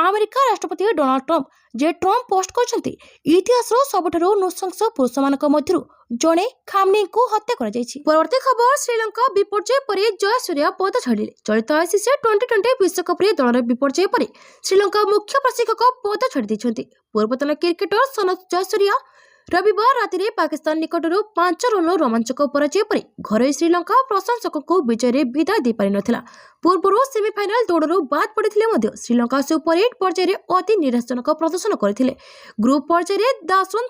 ଆମେରିକା ରାଷ୍ଟ୍ରପତି ଡୋନାଲ୍ଡ ଟ୍ରମ୍ପ। ଯେ ଟ୍ରମ୍ପ ପୋଷ୍ଟ କରିଛନ୍ତି, ଇତିହାସର ସବୁଠାରୁ ନୃଶଂସ ପୁରୁଷମାନଙ୍କ ମଧ୍ୟରୁ ଜଣେ ଖାମନେଇଙ୍କୁ ହତ୍ୟା କରାଯାଇଛି। ପରବର୍ତ୍ତୀ ଖବର, ଶ୍ରୀଲଙ୍କା ବିପର୍ଯ୍ୟୟ ପରେ ଜୟସୂର୍ୟା ପଦ ଛାଡ଼ିଲେ। ଚଳିତ ICC T20 ବିଶ୍ୱକପରେ ଦଳର ବିପର୍ଯ୍ୟୟ ପରେ ଶ୍ରୀଲଙ୍କା ମୁଖ୍ୟ ପ୍ରଶିକ୍ଷକ ପଦ ଛାଡ଼ି ଦେଇଛନ୍ତି। ପୂର୍ବତନ କ୍ରିକେଟର ସନତ ଜୟସୂର୍ୟା ରବିବାର ରାତିରେ ପାକିସ୍ତାନ ନିକଟରୁ 5 ରନ୍ର ରୋମାଞ୍ଚକ ପରାଜୟ ପରେ ଘରୋଇ ଶ୍ରୀଲଙ୍କା ପ୍ରଶଂସକଙ୍କୁ ବିଜୟରେ ବିଦାୟ ଦେଇପାରିନଥିଲା। ପୂର୍ବରୁ ସେମିଫାଇନାଲ ଦୌଡ଼ରୁ ବାଦ୍ ପଡ଼ିଥିଲେ ମଧ୍ୟ ଶ୍ରୀଲଙ୍କା ସୁପର 8 ପର୍ଯ୍ୟାୟରେ ଅତି ନିରାଶାଜନକ ପ୍ରଦର୍ଶନ କରିଥିଲେ। ଗ୍ରୁପ ପର୍ଯ୍ୟାୟରେ ଦାସନ୍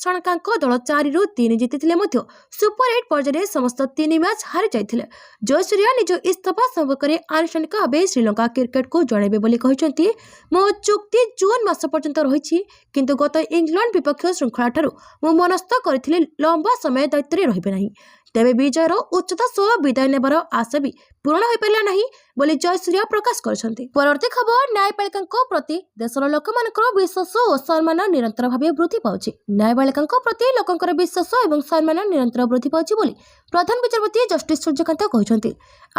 ସାଣକାଙ୍କ ଦଳ 4ରୁ 3 ଜିତିଥିଲେ ମଧ୍ୟ ସୁପର 8 ପର୍ଯ୍ୟାୟରେ ସମସ୍ତ 3 ମ୍ୟାଚ୍ ହାରି ଯାଇଥିଲେ। ଜୟସୂର୍ୟା ନିଜ ଇସ୍ତଫା ସମ୍ପର୍କରେ ଆନୁଷ୍ଠାନିକ ଭାବେ ଶ୍ରୀଲଙ୍କା କ୍ରିକେଟକୁ ଜଣାଇବେ ବୋଲି କହିଛନ୍ତି। ମୋ ଚୁକ୍ତି ଜୁନ୍ ମାସ ପର୍ଯ୍ୟନ୍ତ ରହିଛି, କିନ୍ତୁ ଗତ ଇଂଲଣ୍ଡ ବିପକ୍ଷ ଶୃଙ୍ଖଳାଠାରୁ ମୁଁ ମନସ୍ଥ କରିଥିଲି ଲମ୍ବା ସମୟ ଦାୟିତ୍ୱରେ ରହିବେ ନାହିଁ। ତେବେ ବିଜୟର ଉଚ୍ଚତା ସହ ବିଦାୟ ନେବାର ଆଶା ବି ପୂରଣ ହୋଇପାରିଲା ନାହିଁ ବୋଲି ଜୟସୂର୍ୟା ପ୍ରକାଶ କରିଛନ୍ତି। ପରବର୍ତ୍ତୀ ଖବର, ନ୍ୟାୟପାଳିକାଙ୍କ ପ୍ରତି ଦେଶର ଲୋକମାନଙ୍କର ବିଶ୍ୱାସ ଓ ସମ୍ମାନ ନିରନ୍ତର ଭାବେ ବୃଦ୍ଧି ପାଉଛି। ନ୍ୟାୟପାଳିକାଙ୍କ ପ୍ରତି ଲୋକଙ୍କର ବିଶ୍ୱାସ ଏବଂ ସମ୍ମାନ ନିରନ୍ତର ବୃଦ୍ଧି ପାଉଛି ବୋଲି ପ୍ରଧାନ ବିଚାରପତି ଜଷ୍ଟିସ ସୂର୍ଯ୍ୟକାନ୍ତ କହିଛନ୍ତି।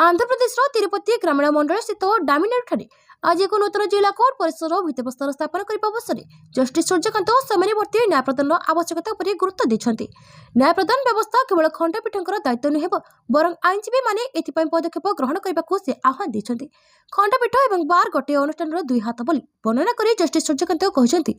ଆନ୍ଧ୍ରପ୍ରଦେଶର ତିରୁପତି ଗ୍ରାମୀଣ ମଣ୍ଡଳ ସ୍ଥିତ ଡାମିନାରୁଠାରେ ଆଜି ଏକ ନୂତନ ଜିଲ୍ଲା କୋର୍ଟ ପରିସରର ଭିତ୍ତିପ୍ରସ୍ତର ସ୍ଥାପନ କରିବା ଅବସରରେ ଜଷ୍ଟିସ ସୂର୍ଯ୍ୟକାନ୍ତ ସମୟାନୁବର୍ତ୍ତୀ ନ୍ୟାୟ ପ୍ରଦାନର ଆବଶ୍ୟକତା ଉପରେ ଗୁରୁତ୍ୱ ଦେଇଛନ୍ତି। ନ୍ୟାୟ ପ୍ରଦାନ ବ୍ୟବସ୍ଥା କେବଳ ଖଣ୍ଡପୀଠଙ୍କର ଦାୟିତ୍ୱ ନୁହେଁ, ବରଂ ଆଇନଜୀବୀମାନେ ଏଥିପାଇଁ ପଦକ୍ଷେପ ଗ୍ରହଣ କରିବାକୁ ସେ ଆହ୍ୱାନ ଦେଇଛନ୍ତି। ଖଣ୍ଡପୀଠ ଏବଂ ବାର୍ ଗୋଟିଏ ଅନୁଷ୍ଠାନର ଦୁଇ ହାତ ବୋଲି ବର୍ଣ୍ଣନା କରି ଜଷ୍ଟିସ ସୂର୍ଯ୍ୟକାନ୍ତ କହିଛନ୍ତି,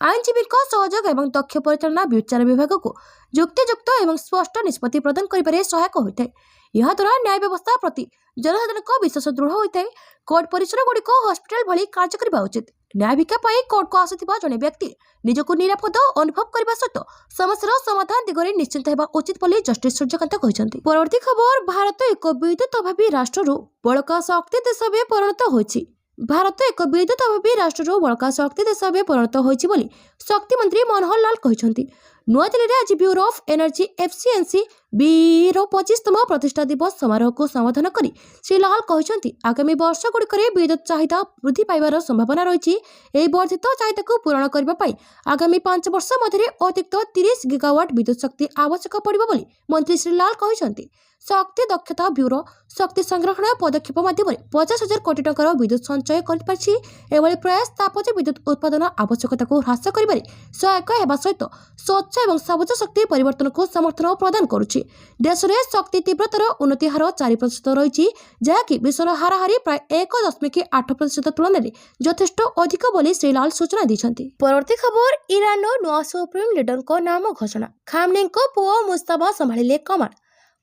ଆଇନଜୀବୀଙ୍କ ସହଯୋଗ ଏବଂ ଦକ୍ଷ ପରିଚାଳନା ବିଚାର ବିଭାଗକୁ ଯୁକ୍ତିଯୁକ୍ତ ଏବଂ ସ୍ପଷ୍ଟ ନିଷ୍ପତ୍ତି ପ୍ରଦାନ କରିବାରେ ସହାୟକ ହୋଇଥାଏ। ଏହାଦ୍ୱାରା ନ୍ୟାୟ ବ୍ୟବସ୍ଥା ପ୍ରତି ଜନସାଧାରଣଙ୍କ ବିଶ୍ୱାସ ଦୃଢ଼ ହୋଇଥାଏ। କୋର୍ଟ ପରିସରଗୁଡ଼ିକ ହସ୍ପିଟାଲ ଭଳି କାର୍ଯ୍ୟ କରିବା ଉଚିତ। ନ୍ୟାୟ ଭିକ୍ଷା ପାଇଁ କୋର୍ଟକୁ ଆସୁଥିବା ଜଣେ ବ୍ୟକ୍ତି ନିଜକୁ ନିରାପଦ ଅନୁଭବ କରିବା ସହିତ ସମସ୍ୟାର ସମାଧାନ ଦିଗରେ ନିଶ୍ଚିନ୍ତ ହେବା ଉଚିତ ବୋଲି ଜଷ୍ଟିସ ସୂର୍ଯ୍ୟକାନ୍ତ କହିଛନ୍ତି। ପରବର୍ତ୍ତୀ ଖବର, ଭାରତ ଏକ ବିଦ୍ୟୁତ ଅଭାବୀ ରାଷ୍ଟ୍ରରୁ ବଳକା ଶକ୍ତି ଦେଶ ଭାବେ ପରିଣତ ହୋଇଛି। ଭାରତ ଏକ ବିଦ୍ୟୁତ ଅଭାବୀ ରାଷ୍ଟ୍ରରୁ ବଳକା ଶକ୍ତି ଦେଶ ଭାବେ ପରିଣତ ହୋଇଛି ବୋଲି ଶକ୍ତି ମନ୍ତ୍ରୀ ମନୋହର ଲାଲ କହିଛନ୍ତି। ନୂଆଦିଲ୍ଲୀରେ ଆଜି ବ୍ୟୁରୋ ଅଫ୍ ଏନର୍ଜି ଏଫିସିଏନ୍ସି BEEର 25ତମ ପ୍ରତିଷ୍ଠା ଦିବସ ସମାରୋହକୁ ସମ୍ବୋଧନ କରି ଶ୍ରୀ ଲାଲ କହିଛନ୍ତି, ଆଗାମୀ ବର୍ଷଗୁଡ଼ିକରେ ବିଦ୍ୟୁତ୍ ଚାହିଦା ବୃଦ୍ଧି ପାଇବାର ସମ୍ଭାବନା ରହିଛି। ଏହି ବର୍ଦ୍ଧିତ ଚାହିଦାକୁ ପୂରଣ କରିବା ପାଇଁ ଆଗାମୀ 5 ବର୍ଷ ମଧ୍ୟରେ ଅତିରିକ୍ତ 30 ଗିଗାୱାଟ ବିଦ୍ୟୁତ୍ ଶକ୍ତି ଆବଶ୍ୟକ ପଡ଼ିବ ବୋଲି ମନ୍ତ୍ରୀ ଶ୍ରୀ ଲାଲ କହିଛନ୍ତି। ଶକ୍ତି ଦକ୍ଷତା ବ୍ୟୁରୋ ଶକ୍ତି ସଂରକ୍ଷଣ ପଦକ୍ଷେପ ମାଧ୍ୟମରେ 50,000 କୋଟି ଟଙ୍କାର ବିଦ୍ୟୁତ୍ ସଞ୍ଚୟ କରିପାରିଛି। ଏଭଳି ପ୍ରୟାସ ତାପଜ ବିଦ୍ୟୁତ୍ ଉତ୍ପାଦନ ଆବଶ୍ୟକତାକୁ ହ୍ରାସ କରିବାରେ ସହାୟକ ହେବା ସହିତ ସ୍ୱଚ୍ଛ ଏବଂ ସବୁଜ ଶକ୍ତି ପରିବର୍ତ୍ତନକୁ ସମର୍ଥନ ପ୍ରଦାନ କରୁଛି। ଦେଶରେ ଶକ୍ତି ତୀବ୍ରତାର ଉନ୍ନତି ହାର 4% ରହିଛି, ଯାହାକି ବିଶ୍ୱର ହାରାହାରି ପ୍ରାୟ 1.8% ତୁଳନାରେ ଯଥେଷ୍ଟ ଅଧିକ ବୋଲି ଶ୍ରୀ ଲାଲ ସୂଚନା ଦେଇଛନ୍ତି। ପରବର୍ତ୍ତୀ ଖବର, ଇରାନର ନୂଆ ସୁପ୍ରିମ ଲିଡରଙ୍କ ନାମ ଘୋଷଣା। ଖାମନେଇଙ୍କ ପୁଅ ମୁସ୍ତାଫା ସମ୍ଭାଳିଲେ କମାଣ୍ଡ।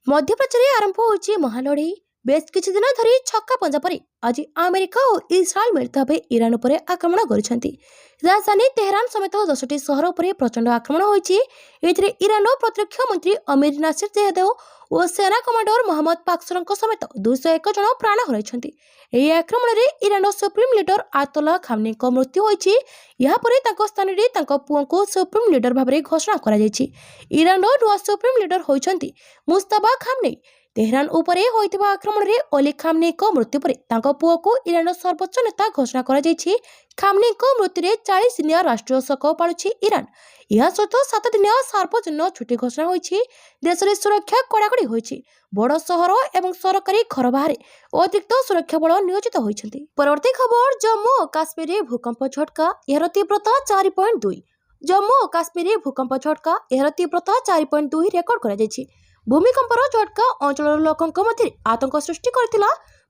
ମଧ୍ୟପ୍ରାଚ୍ୟରେ ଆରମ୍ଭ ହୋଇଛି ମହାଲଢ଼େଇ। ବେଶ କିଛି ଦିନ ଧରି ଛକା ପଞ୍ଜା ପରେ ଆଜି ଆମେରିକା ଓ ଇସ୍ରାଏଲ ମିଳିତ ଭାବେ ଇରାନ ଉପରେ ଆକ୍ରମଣ କରିଛନ୍ତି। ରାଜଧାନୀ ତେହରାନ ସମେତ 10ଟି ସହର ଉପରେ ପ୍ରଚଣ୍ଡ ଆକ୍ରମଣ ହୋଇଛି। ଏଥିରେ ଇରାନର ପ୍ରତିରକ୍ଷା ମନ୍ତ୍ରୀ ଅମିର ନାସିର ଜେହାଦେହ ଓ ସେନା କମାଣ୍ଡର ମହମ୍ମଦ ପାକ୍ସରଙ୍କ ସमेତ 201 ଜଣ ପ୍ରାଣ ହରାଇଛନ୍ତି। ଏହି ଆକ୍ରମଣରେ ଇରାନର ସୁପ୍ରିମ ଲିଡର ଆୟତୋଲା ଖାମନେଇଙ୍କ ମୃତ୍ୟୁ ହୋଇଛି। ଏହାପରେ ତାଙ୍କ ସ୍ଥାନରେ ତାଙ୍କ ପୁଅଙ୍କୁ ସୁପ୍ରିମ ଲିଡର ଭାବରେ ଘୋଷଣା କରାଯାଇଛି। ଇରାନର ନୂଆ ସୁପ୍ରିମ ଲିଡର ହୋଇଛନ୍ତି ମୁସ୍ତାଫା ଖାମନେଇ। ତେହରାନ ଉପରେ ହୋଇଥିବା ଆକ୍ରମଣରେ ଅଲି ଖାମନେଇଙ୍କ ମୃତ୍ୟୁ ପରେ ତାଙ୍କ ପୁଅକୁ ଇରାନର ସର୍ବୋଚ୍ଚ ନେତା ଘୋଷଣା କରାଯାଇଛି। ଖାମନେଇଙ୍କ ମୃତ୍ୟୁରେ 40 ଦିନିଆ ରାଷ୍ଟ୍ରୀୟ ଶୋକ ପାଳୁଛି ଇରାନ। ଏହା ସହିତ 7 ଦିନିଆ ସାର୍ବଜନୀନ ଛୁଟି ଘୋଷଣା ହୋଇଛି। ଦେଶରେ ସୁରକ୍ଷା କଡ଼ାକଡ଼ି ହୋଇଛି। ବଡ଼ ସହର ଏବଂ ସରକାରୀ ଘର ବାହାରେ ଅତିରିକ୍ତ ସୁରକ୍ଷା ବଳ ନିୟୋଜିତ ହୋଇଛନ୍ତି। ପରବର୍ତ୍ତୀ ଖବର, ଜମ୍ମୁ ଓ କାଶ୍ମୀରରେ ଭୂକମ୍ପ ଝଟକା, ଏହାର ତୀବ୍ରତା 4.2। ଜମ୍ମୁ ଓ କାଶ୍ମୀରରେ ଭୂକମ୍ପ ଝଟକା, ଏହାର ତୀବ୍ରତା 4.2 ରେକର୍ଡ କରାଯାଇଛି। ଭୂମିକମ୍ପର ଝଟକା ଅଞ୍ଚଳର ଲୋକଙ୍କ ମଧ୍ୟରେ ଆତଙ୍କ ସୃଷ୍ଟି କରିଥିଲା।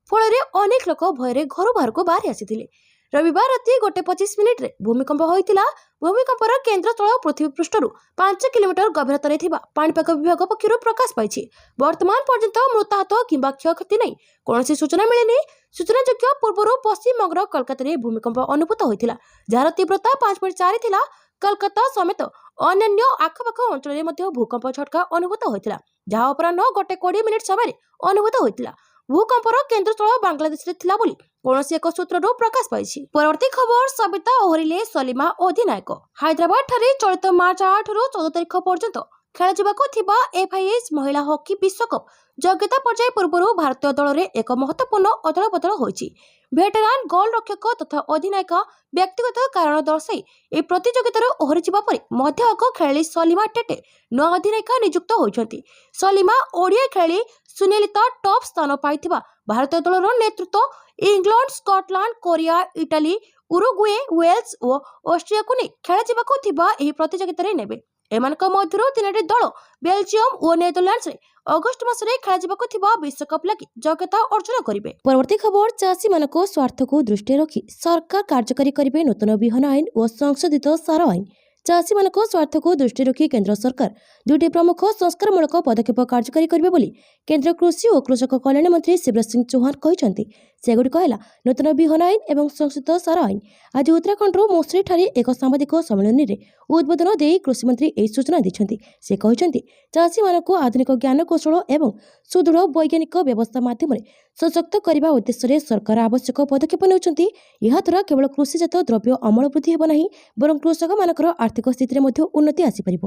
ଫଳରେ ଅନେକ ଲୋକ ଭୟରେ ଘରୁ ବାହାରକୁ ବାହାରି ଆସିଥିଲେ। ରବିବାର ରାତି 1:25ରେ ଭୂମିକମ୍ପ ହୋଇଥିଲା। ଭୂମିକମ୍ପର କେନ୍ଦ୍ରସ୍ଥଳ ପୃଥିବୀ ପୃଷ୍ଠରୁ 5 କିଲୋମିଟର ଗଭୀରତାରେ ଥିବା ପାଣିପାଗ ବିଭାଗ ପକ୍ଷରୁ ପ୍ରକାଶ ପାଇଛି। ବର୍ତ୍ତମାନ ପର୍ଯ୍ୟନ୍ତ ମୃତାହତ କିମ୍ବା କ୍ଷୟକ୍ଷତି ନେଇ କୌଣସି ସୂଚନା ମିଳିନି। ସୂଚନାଯୋଗ୍ୟ, ପୂର୍ବରୁ ପଶ୍ଚିମବଙ୍ଗର କୋଲକାତାରେ ଭୂମିକମ୍ପ ଅନୁଭୂତ ହୋଇଥିଲା, ଯାହାର ତୀବ୍ରତା 5.4 ଥିଲା। କୋଲକାତା ସମେତ ଅନ୍ୟାନ୍ୟ ଆଖପାଖ ଅଞ୍ଚଳରେ ମଧ୍ୟ ଭୂକମ୍ପ ଝଟକା ଅନୁଭୂତ ହୋଇଥିଲା, ଯାହା ଅପରାହ୍ନ 1:20 ସମୟରେ ଅନୁଭୂତ ହୋଇଥିଲା। ଭୂକମ୍ପର କେନ୍ଦ୍ରସ୍ଥଳ ବାଂଲାଦେଶରେ ଥିଲା ବୋଲି କୌଣସି ଏକ ସୂତ୍ରରୁ ପ୍ରକାଶ ପାଇଛି। ପରବର୍ତ୍ତୀ ଖବର, ସବିତା ଓହରିଲେ ସଲିମା ଅଧିନାୟକ। ହାଇଦ୍ରାବାଦ ଠାରେ ଚଳିତ ମାର୍ଚ୍ଚ 8ରୁ 14 ତାରିଖ ପର୍ଯ୍ୟନ୍ତ ଖେଳାଯିବାକୁ ଥିବା FIH ମହିଳା ହକି ବିଶ୍ୱକପ ଯୋଗ୍ୟତା ପର୍ଯ୍ୟାୟ ପୂର୍ବରୁ ଭାରତୀୟ ଦଳରେ ଏକ ମହତ୍ୱପୂର୍ଣ୍ଣ ଅଦଳବଦଳ ହୋଇଛି। ଭେଟରାନ ଗୋଲରକ୍ଷକ ତଥା ଅଧିନାୟକ ବ୍ୟକ୍ତିଗତ କାରଣ ଦର୍ଶାଇ ଏହି ପ୍ରତିଯୋଗିତାରୁ ଓହରିଯିବା ପରେ ମଧ୍ୟହକ ଖେଳାଳି ସଲିମା ଟେଟେ ନୂଆ ଅଧିନାୟିକା ନିଯୁକ୍ତ ହୋଇଛନ୍ତି। ସଲିମା ଓଡ଼ିଆ ଖେଳାଳି ସୁନିଲିତା ଟପ୍ ସ୍ଥାନ ପାଇଥିବା ଭାରତୀୟ ଦଳର ନେତୃତ୍ୱ England, Scotland, Korea, Italy, Uruguay, Wales ଓ ଅଷ୍ଟ୍ରିଆକୁ ନେଇ ଖେଳାଯିବାକୁ ଥିବା ଏହି ପ୍ରତିଯୋଗିତାରେ ନେବେ। ଏମାନଙ୍କ ମଧ୍ୟରୁ 3ଟି ଦଳ ବେଲଜିୟମ ଓ ନେଦରଲ୍ୟାଣ୍ଡସରେ ଅଗଷ୍ଟ ମାସରେ ଖେଳାଯିବାକୁ ଥିବା ବିଶ୍ୱକପ ଲାଗି ଯୋଗ୍ୟତା ଅର୍ଜନ କରିବେ। ପରବର୍ତ୍ତୀ ଖବର, ଚାଷୀମାନଙ୍କ ସ୍ୱାର୍ଥକୁ ଦୃଷ୍ଟିରେ ରଖି ସରକାର କାର୍ଯ୍ୟକାରୀ କରିବେ ନୂତନ ବିହନ ଆଇନ ଓ ସଂଶୋଧିତ ସାର ଆଇନ। ଚାଷୀମାନଙ୍କ ସ୍ୱାର୍ଥକୁ ଦୃଷ୍ଟିରେ ରଖି କେନ୍ଦ୍ର ସରକାର 2ଟି ପ୍ରମୁଖ ସଂସ୍କାରମୂଳକ ପଦକ୍ଷେପ କାର୍ଯ୍ୟକାରୀ କରିବେ ବୋଲି କେନ୍ଦ୍ର କୃଷି ଓ କୃଷକ କଲ୍ୟାଣ ମନ୍ତ୍ରୀ ଶିବରାଜ ସିଂ ଚୌହାନ କହିଛନ୍ତି। ସେଗୁଡ଼ିକ ହେଲା ନୂତନ ବିହନ ଆଇନ ଏବଂ ସଂଶୋଧିତ ସାର ଆଇନ। ଆଜି ଉତ୍ତରାଖଣ୍ଡର ମୋସରିଠାରେ ଏକ ସାମ୍ବାଦିକ ସମ୍ମିଳନୀରେ ଉଦ୍ବୋଧନ ଦେଇ କୃଷିମନ୍ତ୍ରୀ ଏହି ସୂଚନା ଦେଇଛନ୍ତି। ସେ କହିଛନ୍ତି, ଚାଷୀମାନଙ୍କୁ ଆଧୁନିକ ଜ୍ଞାନକୌଶଳ ଏବଂ ସୁଦୃଢ଼ ବୈଜ୍ଞାନିକ ବ୍ୟବସ୍ଥା ମାଧ୍ୟମରେ ସଶକ୍ତ କରିବା ଉଦ୍ଦେଶ୍ୟରେ ସରକାର ଆବଶ୍ୟକ ପଦକ୍ଷେପ ନେଉଛନ୍ତି। ଏହାଦ୍ୱାରା କେବଳ କୃଷିଜାତ ଦ୍ରବ୍ୟ ଅମଳ ବୃଦ୍ଧି ହେବ ନାହିଁ, ବରଂ କୃଷକମାନଙ୍କର ଆର୍ଥିକ ସ୍ଥିତିରେ ମଧ୍ୟ ଉନ୍ନତି ଆସିପାରିବ।